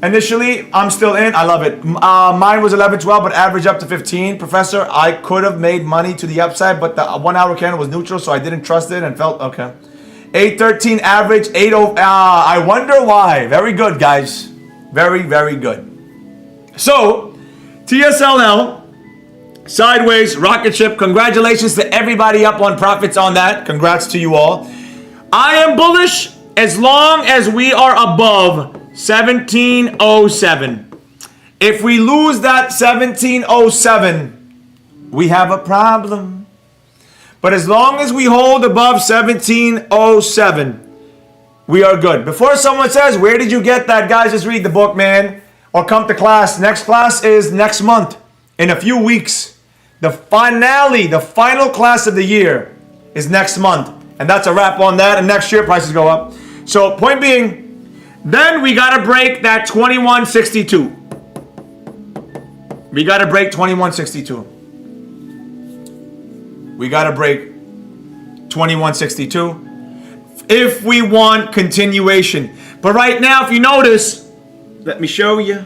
Initially, I'm still in. I love it. Mine was 11, 12, but average up to 15. Professor, I could have made money to the upside, but the 1 hour candle was neutral, so I didn't trust it and felt okay. 813 average, 80. I wonder why. Very good, guys. Very, very good. So, TSLL, sideways, rocket ship. Congratulations to everybody up on profits on that. Congrats to you all. I am bullish as long as we are above 1707. If we lose that 1707, we have a problem. But as long as we hold above 1707, we are good. Before someone says, where did you get that? Guys, just read the book, man. Or come to class. Next class is next month. In a few weeks. The finale, the final class of the year is next month. And that's a wrap on that. And next year, prices go up. So, point being, then we got to break that 2162. We got to break 2162. We got to break 2162 if we want continuation. But right now, if you notice, let me show you.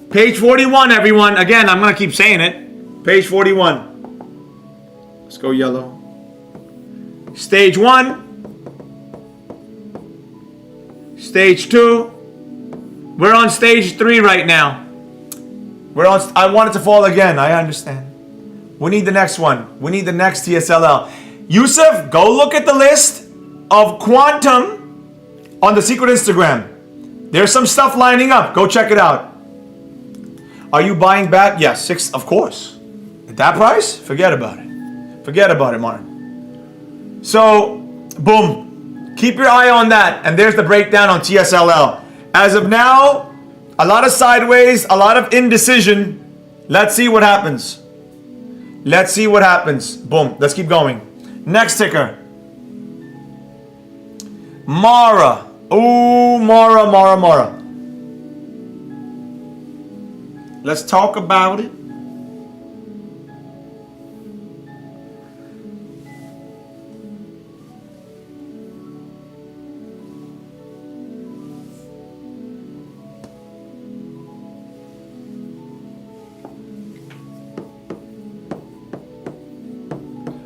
Page 41, everyone. Again, I'm going to keep saying it. Page 41. Let's go yellow. Stage 1. Stage 2. We're on stage 3 right now. I want it to fall again. I understand. We need the next one. We need the next TSLL. Yusuf, go look at the list of quantum on the secret Instagram. There's some stuff lining up. Go check it out. Are you buying back? Yes, 6, of course. At that price? Forget about it. Forget about it, Martin. So, boom. Keep your eye on that. And there's the breakdown on TSLL. As of now, a lot of sideways, a lot of indecision. Let's see what happens. Let's see what happens. Boom. Let's keep going. Next ticker. Mara. Ooh, Mara. Let's talk about it.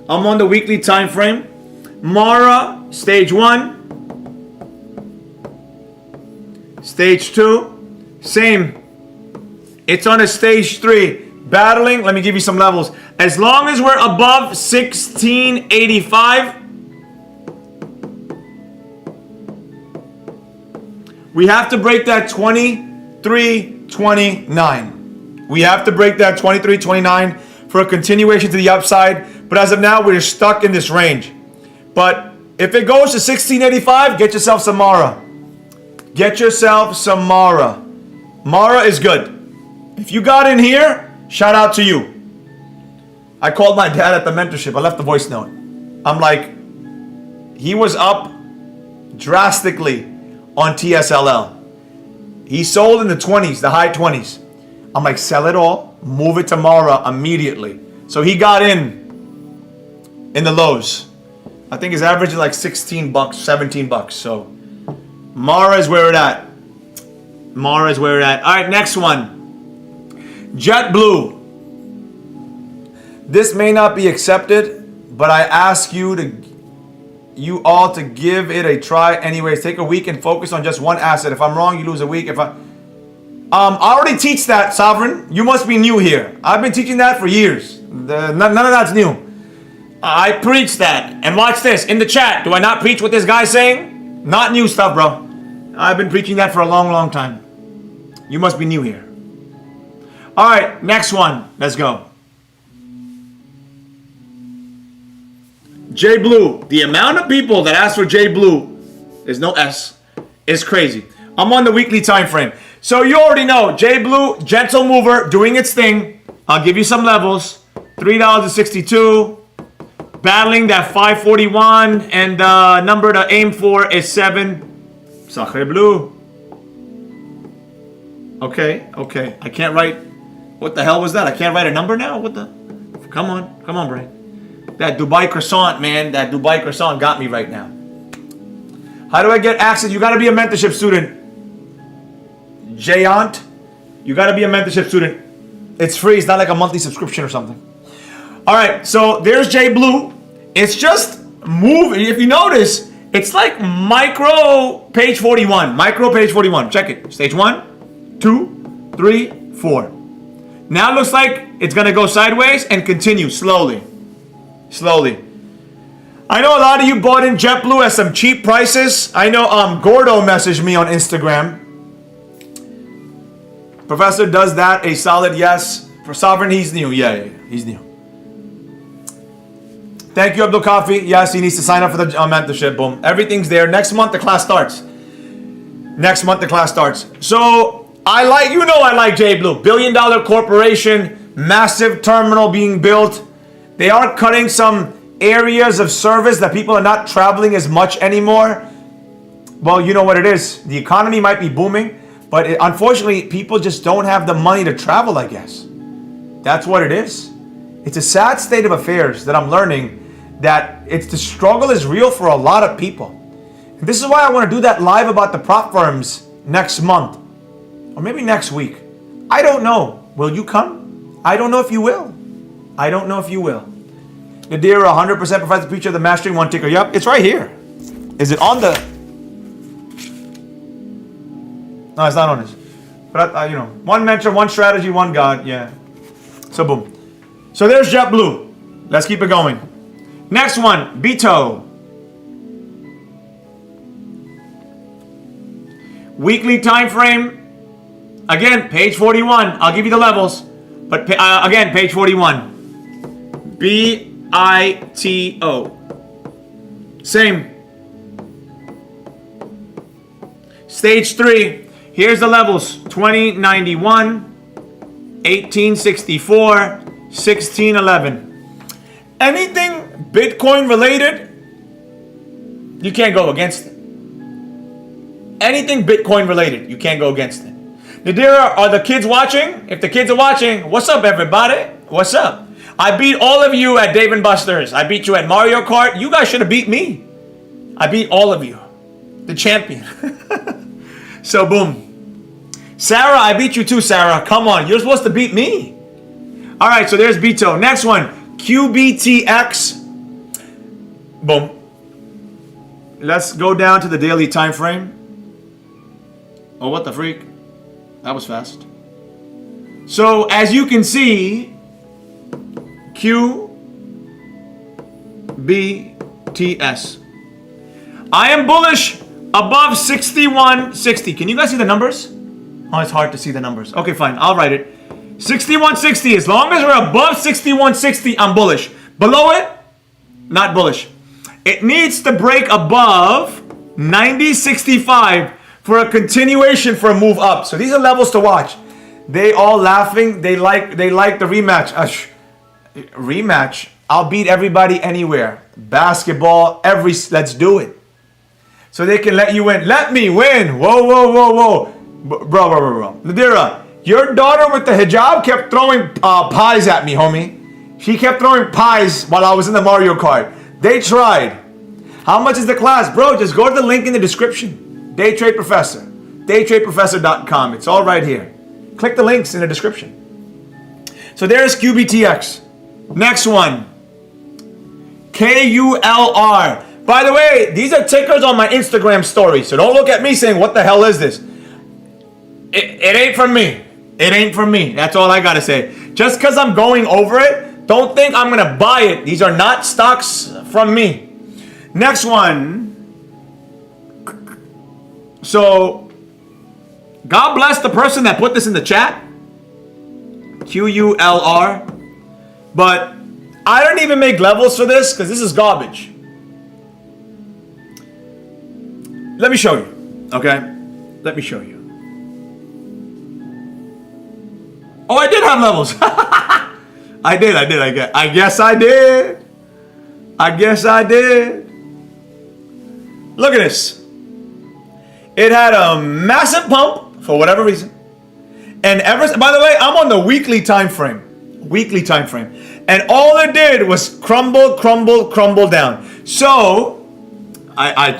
I'm on the weekly time frame. Mara, stage 1. Stage 2. Same. It's on a stage 3. Battling. Let me give you some levels. As long as we're above 1685, we have to break that 2329. We have to break that 2329 for a continuation to the upside. But as of now, we're stuck in this range. But if it goes to 1685, get yourself some Mara. Get yourself some Mara. Mara is good. If you got in here, shout out to you. I called my dad at the mentorship. I left the voice note. I'm like, he was up drastically on TSLL. He sold in the 20s, the high 20s. I'm like, sell it all, move it to Mara immediately. So he got in the lows. I think his average is like 16 bucks, 17 bucks. So Mara is where it at. Mara is where it at. All right, next one. JetBlue. This may not be accepted, but I ask you all to give it a try anyways. Take a week and focus on just one asset. If I'm wrong, you lose a week. I already teach that, Sovereign. You must be new here. I've been teaching that for years. None of that's new. I preach that. And watch this. In the chat, do I not preach what this guy's saying? Not new stuff, bro. I've been preaching that for a long, long time. You must be new here. All right, next one. Let's go. JBLU. The amount of people that ask for JBLU, there's no S, is crazy. I'm on the weekly time frame. So you already know, JBLU, gentle mover, doing its thing. I'll give you some levels. $3.62. Battling that 541, and the number to aim for is 7. Sacre bleu. Okay. I can't write. What the hell was that? I can't write a number now? What the? Come on, brain. That Dubai croissant, man. That Dubai croissant got me right now. How do I get access? You got to be a mentorship student. Jayant, you got to be a mentorship student. It's free. It's not like a monthly subscription or something. All right, so there's JBLU. It's just moving. If you notice, it's like micro page 41. Micro page 41. Check it. Stage 1, 2, 3, 4. Now it looks like it's going to go sideways and continue slowly. I know a lot of you bought in JetBlue at some cheap prices. I know Gordo messaged me on Instagram. Professor, does that a solid yes? For Sovereign, he's new. Yeah, he's new. Thank you, Abdul Kafi. Yes, he needs to sign up for the mentorship. Boom. Everything's there. Next month, the class starts. So, I like JBLU. $1 billion corporation, massive terminal being built. They are cutting some areas of service that people are not traveling as much anymore. Well, you know what it is. The economy might be booming, but unfortunately, people just don't have the money to travel, I guess. That's what it is. It's a sad state of affairs that I'm learning that the struggle is real for a lot of people. And this is why I want to do that live about the prop firms next month. Or maybe next week. I don't know. Will you come? I don't know if you will. Nadir, 100% provides the feature of the mastering one ticker. Yep, it's right here. Is it on the... No, it's not on this. But, one mentor, one strategy, one God. Yeah. So, boom. So, there's JetBlue. Let's keep it going. Next one, BITO. Weekly time frame. Again, page 41. I'll give you the levels. But again, page 41. BITO. Same. Stage 3. Here's the levels. 2091, 1864, 1611. Anything Bitcoin related, you can't go against it. Anything Bitcoin related, you can't go against it. Nadira, are the kids watching? If the kids are watching, what's up, everybody? What's up? I beat all of you at Dave & Buster's. I beat you at Mario Kart. You guys should have beat me. I beat all of you. The champion. So, boom. Sarah, I beat you too, Sarah. Come on. You're supposed to beat me. All right, so there's BITO. Next one, QBTX. Boom. Let's go down to the daily time frame. Oh, what the freak? That was fast. So, as you can see, QBTS. I am bullish above 6160. Can you guys see the numbers? Oh, it's hard to see the numbers. Okay, fine. I'll write it. 6160. As long as we're above 6160, I'm bullish. Below it, not bullish. It needs to break above 9065 for a continuation for a move up. So these are levels to watch. They all laughing. They like the rematch. Rematch. I'll beat everybody anywhere. Basketball, let's do it. So they can let you win. Let me win. Whoa, whoa, whoa, whoa. Bro. Nadira, your daughter with the hijab kept throwing pies at me, homie. She kept throwing pies while I was in the Mario Kart. They tried. How much is the class? Bro, just go to the link in the description. Day Trade Professor. Daytradeprofessor.com. It's all right here. Click the links in the description. So there's QBTX. Next one. KULR. By the way, these are tickers on my Instagram story. So don't look at me saying, what the hell is this? It ain't from me. It ain't from me. That's all I got to say. Just because I'm going over it, don't think I'm going to buy it. These are not stocks from me. Next one. So, God bless the person that put this in the chat. QULR. But I don't even make levels for this because this is garbage. Let me show you. Okay? Let me show you. Oh, I did have levels. I guess I did. Look at this. It had a massive pump for whatever reason. And by the way, I'm on the weekly time frame. And all it did was crumble down. So, I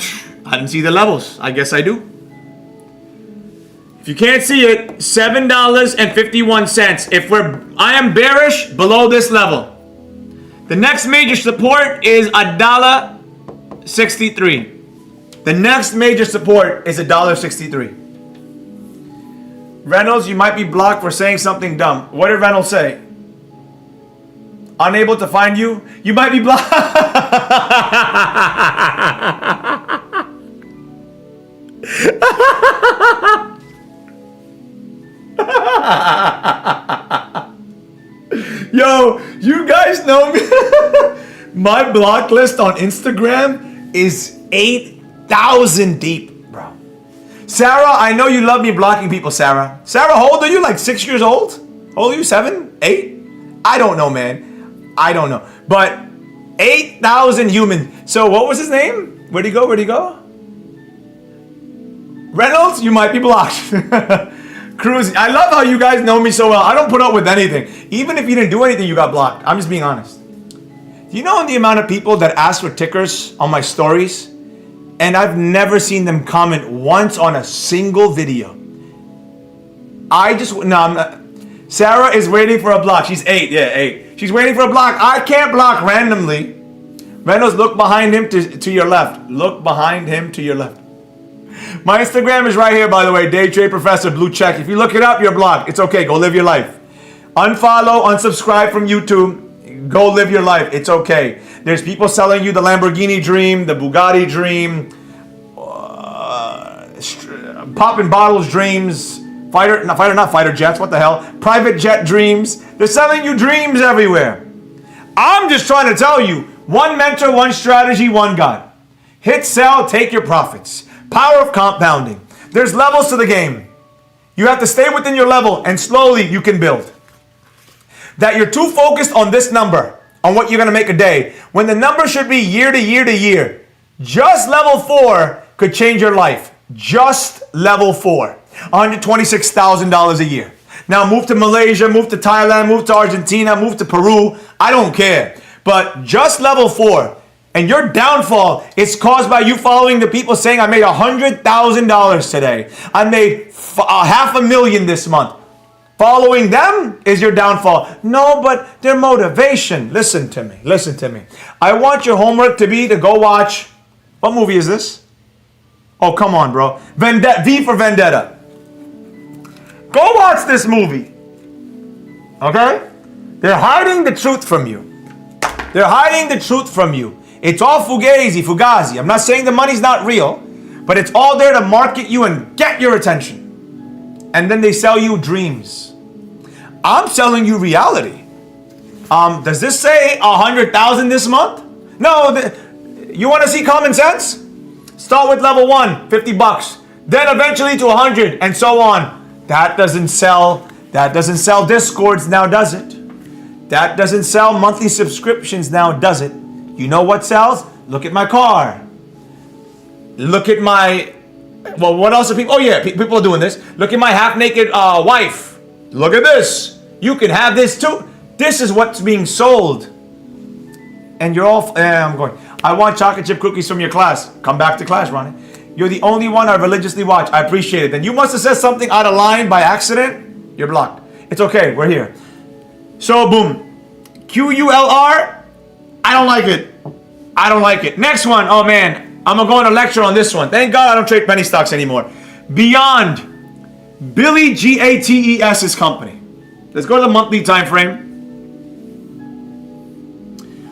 didn't see the levels. I guess I do. If you can't see it, $7.51. I am bearish below this level. The next major support is $1.63. The next major support is $1.63. Reynolds, you might be blocked for saying something dumb. What did Reynolds say? Unable to find you? You might be blocked. Yo, you guys know me. My block list on Instagram is 8,000 deep, bro. Sarah, I know you love me blocking people, Sarah. Sarah, how old are you? Like 6 years old? How old are you? 7? 8? I don't know, man. I don't know. But 8,000 humans. So what was his name? Where'd he go? Reynolds, you might be blocked. Cruz, I love how you guys know me so well. I don't put up with anything. Even if you didn't do anything, you got blocked. I'm just being honest. Do you know the amount of people that ask for tickers on my stories? And I've never seen them comment once on a single video. Sarah is waiting for a block. She's 8. Yeah, 8. She's waiting for a block. I can't block randomly. Reynolds, look behind him to your left. Look behind him to your left. My Instagram is right here, by the way. Day Trade Professor, blue check. If you look it up, you're blocked. It's okay. Go live your life. Unfollow, unsubscribe from YouTube. Go live your life. It's okay. There's people selling you the Lamborghini dream, the Bugatti dream, popping bottles dreams, fighter jets. What the hell? Private jet dreams. They're selling you dreams everywhere. I'm just trying to tell you, one mentor, one strategy, one God. Hit sell, take your profits. Power of compounding. There's levels to the game. You have to stay within your level and slowly you can build. That you're too focused on this number on what you're going to make a day, when the number should be year to year to year. Just level 4 could change your life. Just level 4. $126,000 a year. Now move to Malaysia, move to Thailand, move to Argentina, move to Peru. I don't care. But just level 4. And your downfall is caused by you following the people saying, I made $100,000 today. I made $500,000 this month. Following them is your downfall. No, but their motivation. Listen to me. Listen to me. I want your homework to be to go watch. What movie is this? Oh, come on, bro. V for Vendetta. Go watch this movie. Okay? They're hiding the truth from you. They're hiding the truth from you. It's all fugazi. I'm not saying the money's not real, but it's all there to market you and get your attention. And then they sell you dreams. I'm selling you reality. Does this say 100,000 this month? No. You want to see common sense? Start with level 1, 50 bucks. Then eventually to 100 and so on. That doesn't sell. That doesn't sell Discords now, does it? That doesn't sell monthly subscriptions now, does it? You know what sells? Look at my car. Look at my... Well, what else are people... Oh, yeah, people are doing this. Look at my half-naked wife. Look at this. You can have this too. This is what's being sold. And you're all... I'm going... I want chocolate chip cookies from your class. Come back to class, Ronnie. You're the only one I religiously watch. I appreciate it. Then you must have said something out of line by accident. You're blocked. It's okay. We're here. So, boom. QULR... I don't like it. I don't like it. Next one. Oh, man. I'm going to go on a lecture on this one. Thank God I don't trade penny stocks anymore. Beyond. Billy GATES's company. Let's go to the monthly time frame.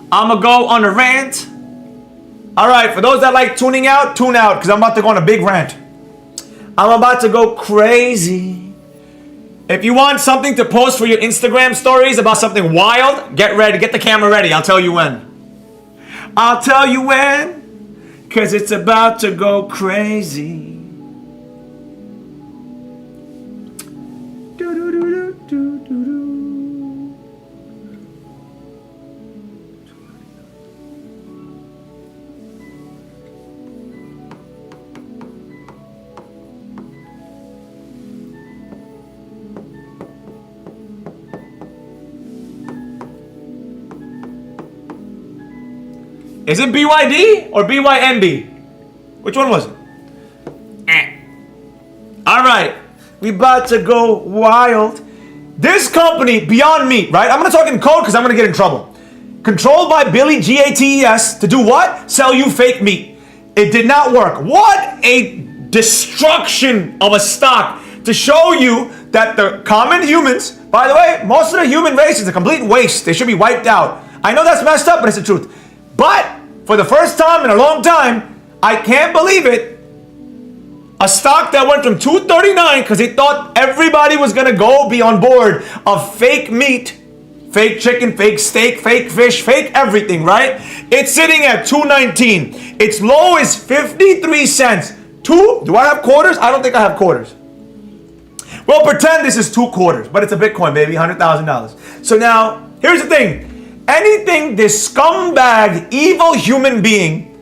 I'm going to go on a rant. All right. For those that like tuning out, tune out because I'm about to go on a big rant. I'm about to go crazy. If you want something to post for your Instagram stories about something wild, get ready. Get the camera ready. I'll tell you when. I'll tell you when. Because it's about to go crazy. Is it BYD or BYNB? Which one was it? All right. We about to go wild. This company, Beyond Meat, right? I'm going to talk in code because I'm going to get in trouble. Controlled by Billy GATES to do what? Sell you fake meat. It did not work. What a destruction of a stock to show you that the common humans, by the way, most of the human race is a complete waste. They should be wiped out. I know that's messed up, but it's the truth. But for the first time in a long time, I can't believe it. A stock that went from $239 because he thought everybody was going to go be on board of fake meat, fake chicken, fake steak, fake fish, fake everything, right? It's sitting at $219. Its low is 53 cents. Do I have quarters? I don't think I have quarters. Well, pretend this is 2 quarters, but it's a Bitcoin, baby, $100,000. So now, here's the thing. Anything this scumbag, evil human being,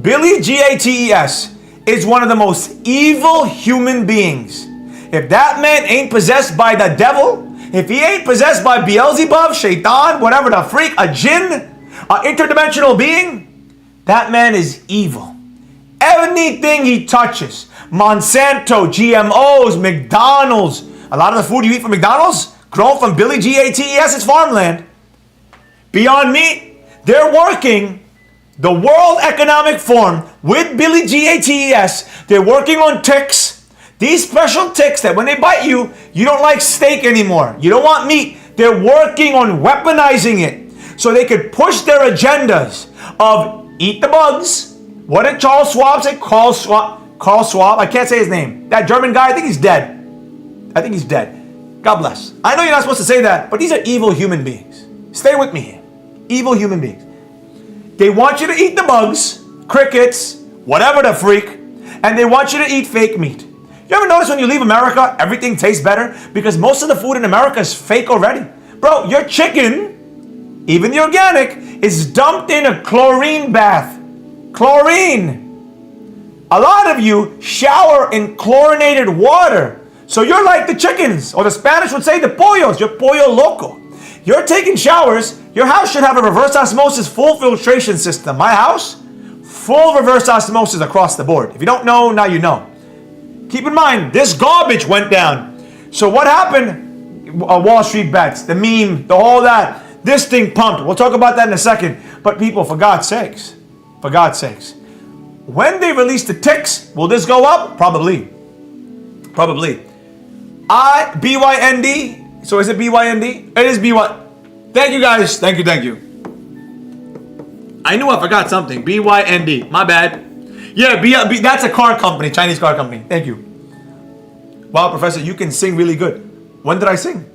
Billy GATES, is one of the most evil human beings. If that man ain't possessed by the devil, if he ain't possessed by Beelzebub, Shaitan, whatever the freak, a jinn, an interdimensional being, that man is evil. Anything he touches, Monsanto, GMOs, McDonald's, a lot of the food you eat from McDonald's, grown from Billy GATES, it's farmland. Beyond Meat, they're working the World Economic Forum with Billy GATES. They're working on ticks. These special ticks that when they bite you, you don't like steak anymore. You don't want meat. They're working on weaponizing it so they could push their agendas of eat the bugs. What did Charles Schwab say? Carl Schwab. I can't say his name. That German guy, I think he's dead. I think he's dead. God bless. I know you're not supposed to say that, but these are evil human beings. Stay with me here. Evil human beings. They want you to eat the bugs, crickets, whatever the freak, and they want you to eat fake meat. You ever notice when you leave America, everything tastes better? Because most of the food in America is fake already. Bro, your chicken even the organic, is dumped in a chlorine bath. Chlorine. A lot of you shower in chlorinated water. So you're like the chickens, or the Spanish would say the pollos. You're pollo loco. You're taking showers. Your house should have a reverse osmosis full filtration system. My house, full reverse osmosis across the board. If you don't know, now you know. Keep in mind, this garbage went down. So what happened? Wall Street bets, the meme, the whole that. This thing pumped. We'll talk about that in a second. But people, for God's sakes, when they release the ticks, will this go up? Probably. BYND. So is it BYND? It is BY. Thank you guys. Thank you. I knew I forgot something. BYND. My bad. Yeah, that's a car company, Chinese car company. Thank you. Wow, Professor, you can sing really good. When did I sing?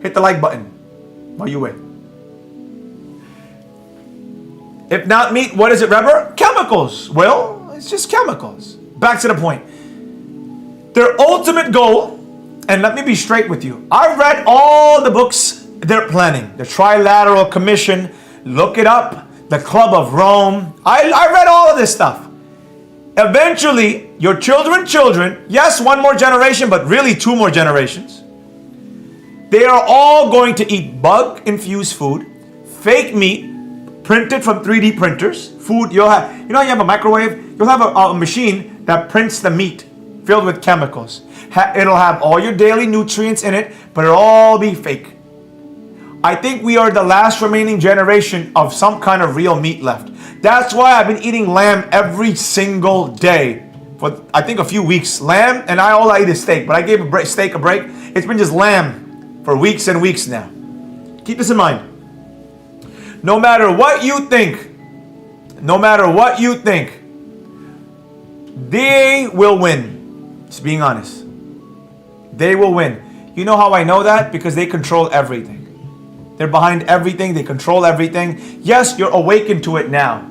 Hit the like button while you wait. If not meat, what is it, Reber? Chemicals. Well, it's just chemicals. Back to the point. Their ultimate goal, and let me be straight with you. I read all the books they're planning. The Trilateral Commission, look it up. The Club of Rome. I read all of this stuff. Eventually, your children, yes, one more generation, but really 2 more generations. They are all going to eat bug-infused food, fake meat, printed from 3D printers. Food, you'll have, you have a microwave? You'll have a machine that prints the meat filled with chemicals. It'll have all your daily nutrients in it, but it'll all be fake. I think we are the last remaining generation of some kind of real meat left. That's why I've been eating lamb every single day for, I think, a few weeks. Lamb, and all I eat is steak, but I gave steak a break. It's been just lamb for weeks and weeks now. Keep this in mind. No matter what you think, they will win. Just being honest. They will win. You know how I know that? Because they control everything. They're behind everything. They control everything. Yes, you're awakened to it now.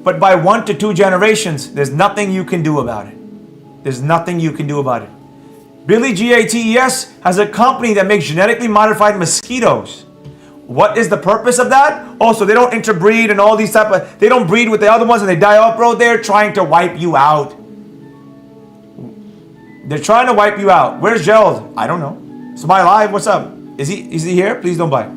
But by 1 to 2 generations, there's nothing you can do about it. There's nothing you can do about it. Billy GATES has a company that makes genetically modified mosquitoes. What is the purpose of that? Oh, so they don't interbreed and all these type of... They don't breed with the other ones and they die off, bro. They're trying to wipe you out. They're trying to wipe you out. Where's Gerald? I don't know. It's my live. What's up? Is he here? Please don't buy.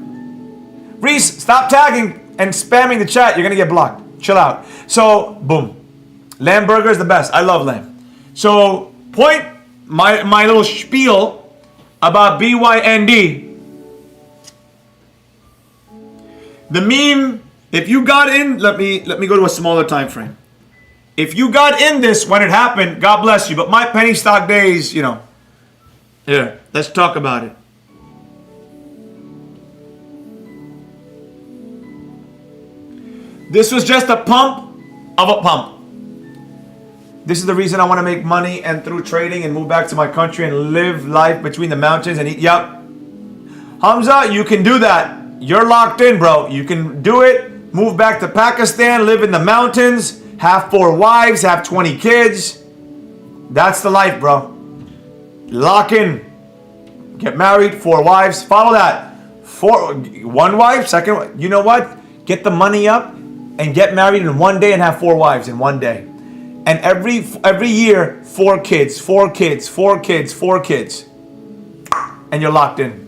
Reese, stop tagging and spamming the chat. You're going to get blocked. Chill out. So, boom. Lamb burger is the best. I love lamb. So, my little spiel about BYND. The meme, if you got in, let me go to a smaller time frame. If you got in this when it happened, God bless you. But my penny stock days, here, let's talk about it. This was just a pump of a pump. This is the reason I want to make money and through trading and move back to my country and live life between the mountains and eat. Yep. Hamza, you can do that. You're locked in, bro. You can do it. Move back to Pakistan, live in the mountains, have 4 wives, have 20 kids. That's the life, bro. Lock in. Get married, 4 wives. Follow that. 1 wife, second wife. You know what? Get the money up and get married in 1 day and have 4 wives in 1 day. And every year, 4 kids, 4 kids, 4 kids, 4 kids. And you're locked in.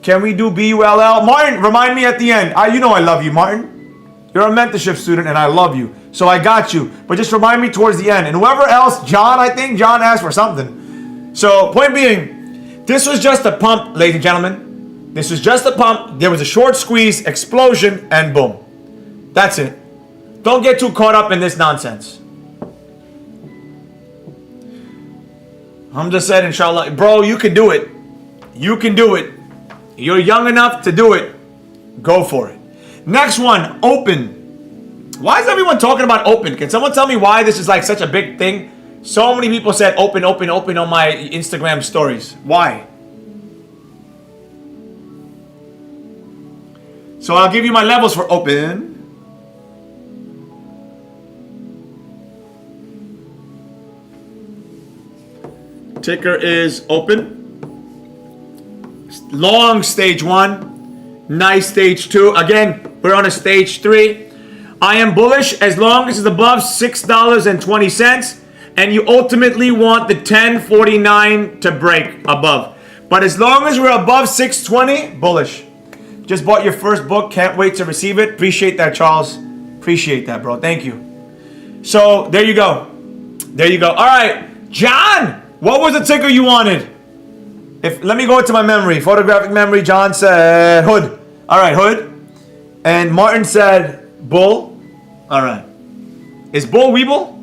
Can we do BULL? Martin, remind me at the end. You know I love you, Martin. You're a mentorship student and I love you. So I got you. But just remind me towards the end. And whoever else, John, I think John asked for something. So point being, this was just a pump, ladies and gentlemen. This was just a pump. There was a short squeeze, explosion, and boom. That's it. Don't get too caught up in this nonsense. I'm just saying, inshallah. Bro, you can do it. You can do it. You're young enough to do it. Go for it. Next one, open. Why is everyone talking about open? Can someone tell me why this is like such a big thing? So many people said open, open, open on my Instagram stories. Why? So I'll give you my levels for open. Ticker is open. Long stage 1. Nice stage 2. Again, we're on a stage 3. I am bullish as long as it's above $6.20, and you ultimately want the 1049 to break above. But as long as we're above 620, bullish. Just bought your first book. Can't wait to receive it. Appreciate that, Charles. Appreciate that, bro. Thank you. So there you go. There you go. All right, John, what was the ticker you wanted? Let me go into my memory, photographic memory. John said hood. All right, hood. And Martin said bull. All right. Is bull WEEBL?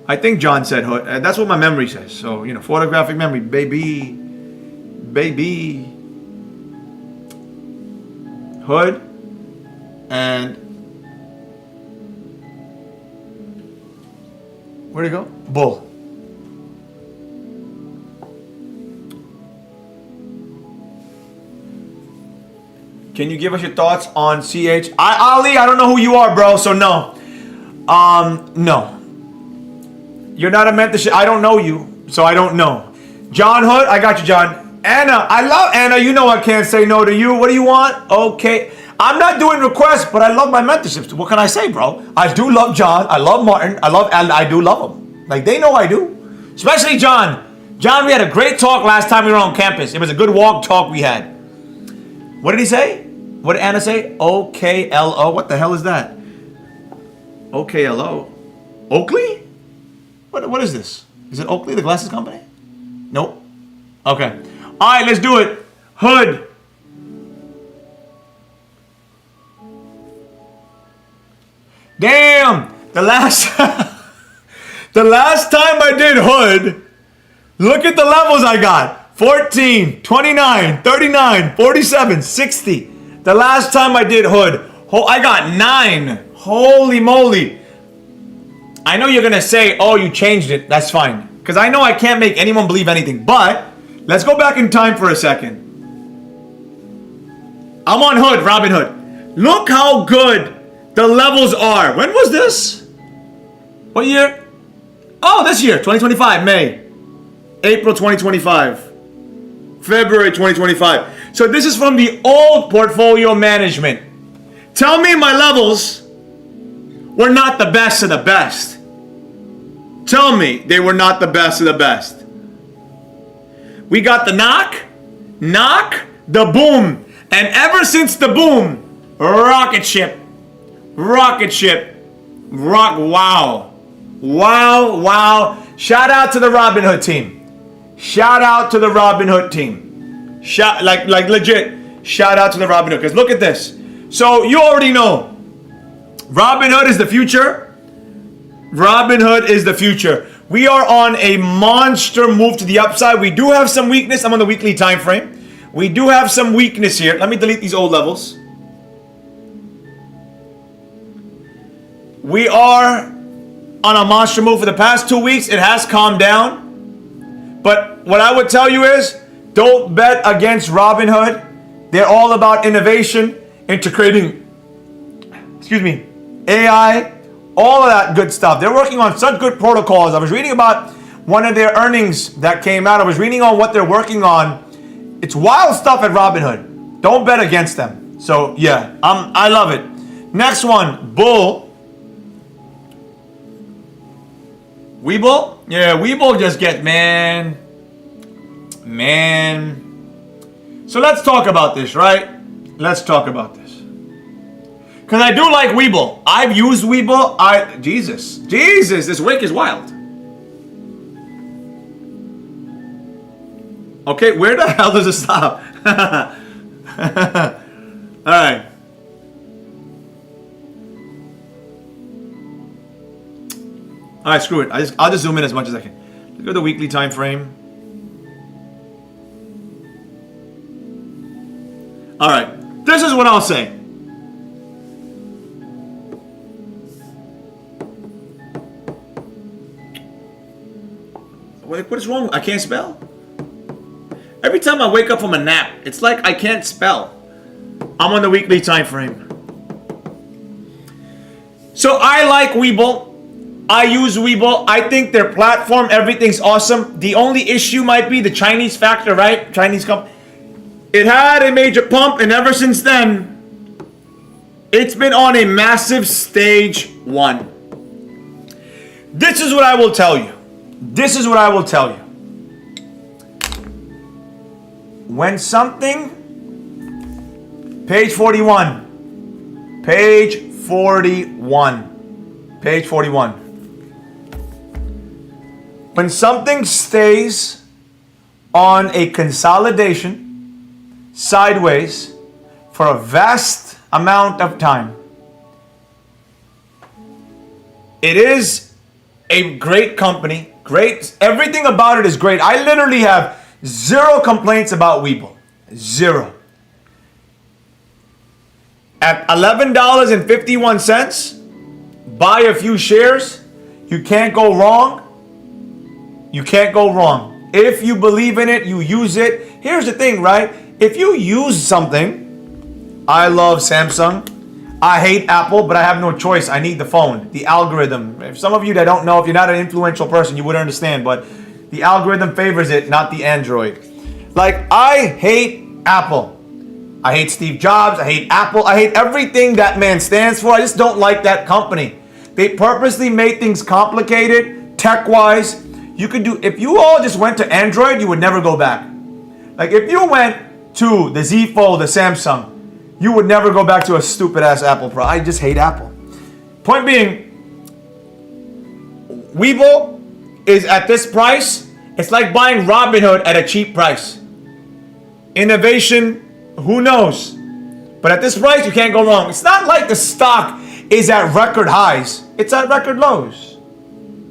I think John said hood. That's what my memory says. So, you know, photographic memory, baby. Baby. Hood. And where'd it go? Bull. Can you give us your thoughts on CH? Ali, I don't know who you are, bro, so no. No. You're not a mentorship. I don't know you, so I don't know. John Hood, I got you, John. Anna, I love Anna. You know I can't say no to you. What do you want? Okay. I'm not doing requests, but I love my mentorships. What can I say, bro? I do love John. I love Martin. I do love them. Like, they know I do. Especially John. John, we had a great talk last time we were on campus. It was a good walk talk we had. What did he say? What did Anna say? OKLO. What the hell is that? OKLO. Oakley? What is this? Is it Oakley, the glasses company? Nope. Okay. All right, let's do it. Hood. Damn. The last time I did hood, look at the levels I got. 14, 29, 39, 47, 60. The last time I did hood, I got 9. Holy moly. I know you're going to say, oh, you changed it. That's fine. Because I know I can't make anyone believe anything. But let's go back in time for a second. I'm on hood, Robin Hood. Look how good the levels are. When was this? What year? Oh, this year, 2025, May. April 2025. February 2025. So this is from the old portfolio management. Tell me my levels were not the best of the best. Tell me they were not the best of the best. We got the knock, the boom. And ever since the boom, rocket ship, wow. Shout out to the Robin Hood team. Shout out to the Robin Hood team. Like legit, shout out to the Robin Hood. Because look at this. So you already know, Robin Hood is the future. Robin Hood is the future. We are on a monster move to the upside. We do have some weakness. I'm on the weekly time frame. We do have some weakness here. Let me delete these old levels. We are on a monster move for the past 2 weeks. It has calmed down. But what I would tell you is, don't bet against Robin Hood. They're all about innovation, integrating, AI, all of that good stuff. They're working on such good protocols. I was reading about one of their earnings that came out. I was reading on what they're working on. It's wild stuff at Robinhood. Don't bet against them. So yeah, I love it. Next one, Bull. WEEBL? Yeah, WEEBL just gets, man. So let's talk about this, right? Let's talk about this. Because I do like WEEBL. I've used WEEBL. Jesus, this wick is wild. Okay, where the hell does it stop? All right. All right, screw it. I'll just zoom in as much as I can. Look at the weekly time frame. All right, this is what I'll say. What is wrong? I can't spell? Every time I wake up from a nap, it's like I can't spell. I'm on the weekly time frame. So I like WEEBL. I use WEEBL. I think their platform, everything's awesome. The only issue might be the Chinese factor, right? Chinese company. It had a major pump, and ever since then, it's been on a massive stage 1. This is what I will tell you. This is what I will tell you. When something, page 41, page 41, page 41. When something stays on a consolidation sideways for a vast amount of time, it is a great company. Great. Everything about it is great. I literally have 0 complaints about WEEBL. 0. At $11.51, buy a few shares. You can't go wrong. You can't go wrong. If you believe in it, you use it. Here's the thing, right? If you use something, I love Samsung. I hate Apple, but I have no choice. I need the phone, the algorithm. If some of you that don't know, if you're not an influential person, you wouldn't understand, but the algorithm favors it, not the Android. Like, I hate Apple. I hate Steve Jobs. I hate Apple. I hate everything that man stands for. I just don't like that company. They purposely made things complicated, tech-wise. You could do, if you all just went to Android, you would never go back. Like, if you went to the Z Fold, the Samsung, you would never go back to a stupid-ass Apple Pro. I just hate Apple. Point being, WEEBL is at this price. It's like buying Robinhood at a cheap price. Innovation, who knows? But at this price, you can't go wrong. It's not like the stock is at record highs. It's at record lows.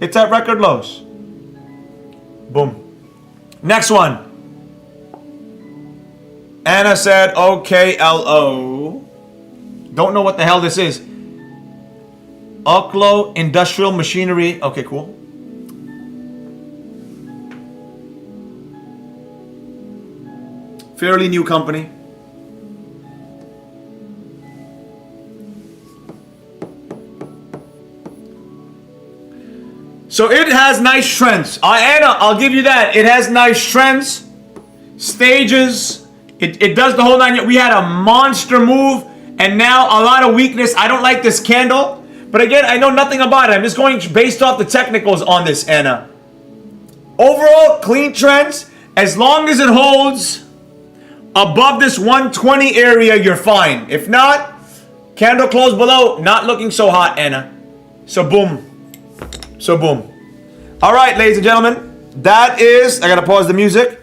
It's at record lows. Boom. Next one. Anna said, OKLO. Don't know what the hell this is. Oklo Industrial Machinery. Okay, cool. Fairly new company. So it has nice trends. Anna, I'll give you that. It has nice trends, stages. It does the whole 9. We had a monster move, and now a lot of weakness. I don't like this candle, but again, I know nothing about it. I'm just going based off the technicals on this, Anna. Overall, clean trends. As long as it holds above this 120 area, you're fine. If not, candle close below, not looking so hot, Anna. So boom. So boom. All right, ladies and gentlemen, that is, I gotta pause the music.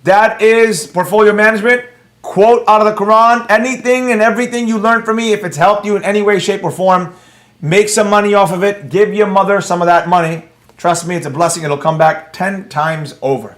That is portfolio management. Quote out of the Quran. Anything and everything you learned from me, if it's helped you in any way, shape, or form, make some money off of it. Give your mother some of that money. Trust me, it's a blessing. It'll come back 10 times over.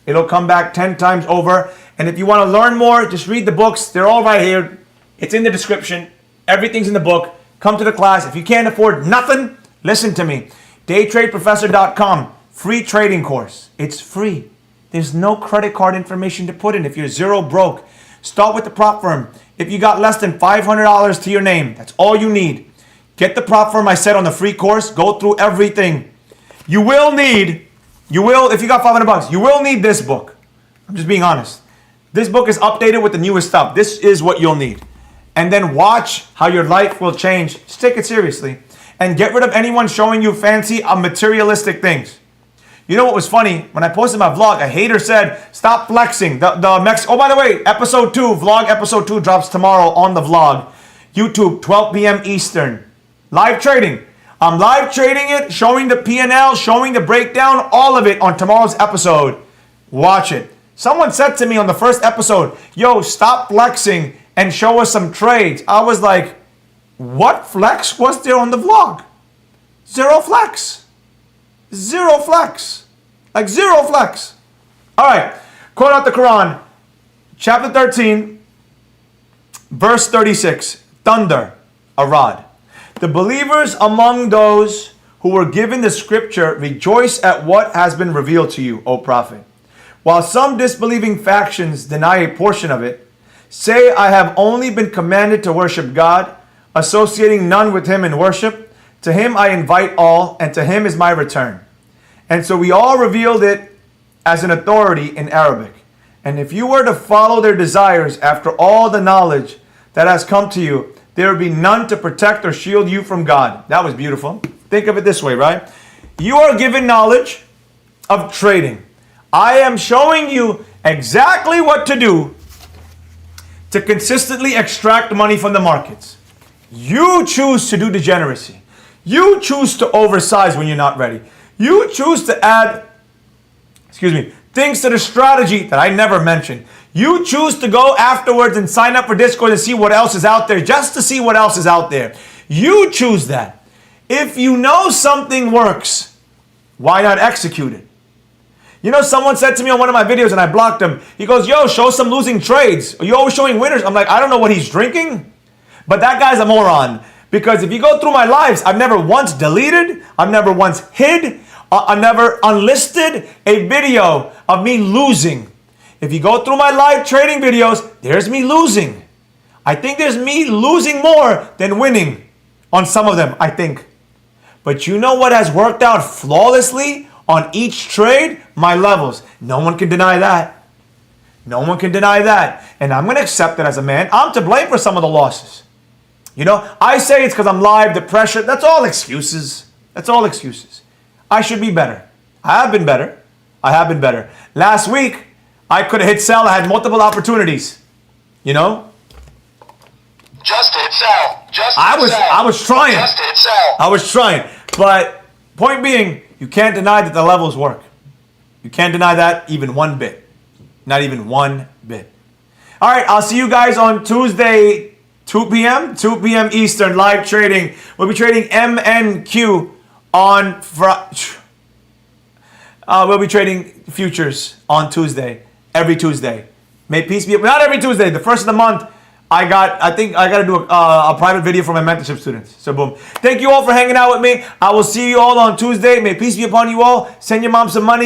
It'll come back 10 times over. And if you want to learn more, just read the books. They're all right here. It's in the description. Everything's in the book. Come to the class. If you can't afford nothing, listen to me. Daytradeprofessor.com. Free trading course. It's free. There's no credit card information to put in if you're zero broke. Start with the prop firm. If you got less than $500 to your name, that's all you need. Get the prop firm I said on the free course. Go through everything. If you got $500, you will need this book. I'm just being honest. This book is updated with the newest stuff. This is what you'll need. And then watch how your life will change. Just take it seriously. And get rid of anyone showing you fancy materialistic things. You know what was funny? When I posted my vlog, a hater said, stop flexing. Oh, by the way, episode 2, vlog episode 2 drops tomorrow on the vlog. YouTube, 12 p.m. Eastern. Live trading. I'm live trading it, showing the P&L, showing the breakdown, all of it on tomorrow's episode. Watch it. Someone said to me on the first episode, yo, stop flexing and show us some trades. I was like, what flex was there on the vlog? Zero flex. Zero flex. Like zero flex. All right. Quote out the Quran. Chapter 13, verse 36. Thunder, a rod. The believers among those who were given the scripture rejoice at what has been revealed to you, O prophet. While some disbelieving factions deny a portion of it, say, I have only been commanded to worship God, associating none with him in worship. To him I invite all, and to him is my return. And so we all revealed it as an authority in Arabic. And if you were to follow their desires after all the knowledge that has come to you, there would be none to protect or shield you from God. That was beautiful. Think of it this way, right? You are given knowledge of trading. I am showing you exactly what to do to consistently extract money from the markets. You choose to do degeneracy. You choose to oversize when you're not ready. You choose to add, things to the strategy that I never mentioned. You choose to go afterwards and sign up for Discord and see what else is out there, just to see what else is out there. You choose that. If you know something works, why not execute it? You know, someone said to me on one of my videos, and I blocked him. He goes, yo, show some losing trades. Are you always showing winners? I'm like, I don't know what he's drinking, but that guy's a moron. Because if you go through my lives, I've never once deleted, I've never once hid, I've never unlisted a video of me losing. If you go through my live trading videos, there's me losing. I think there's me losing more than winning on some of them, I think. But you know what has worked out flawlessly on each trade? My levels. No one can deny that. No one can deny that. And I'm going to accept it as a man. I'm to blame for some of the losses. You know, I say it's because I'm live, the pressure. That's all excuses. That's all excuses. I should be better. I have been better. I have been better. Last week, I could have hit sell. I had multiple opportunities. You know? Just hit sell. I was trying. Just hit sell. I was trying. But point being, you can't deny that the levels work. You can't deny that even one bit. Not even one bit. All right, I'll see you guys on Tuesday, 2 p.m. Eastern, live trading. We'll be trading MNQ on we'll be trading futures on Tuesday, every Tuesday. May peace be upon, not every Tuesday, the first of the month. I think I got to do a private video for my mentorship students. So boom. Thank you all for hanging out with me. I will see you all on Tuesday. May peace be upon you all. Send your mom some money.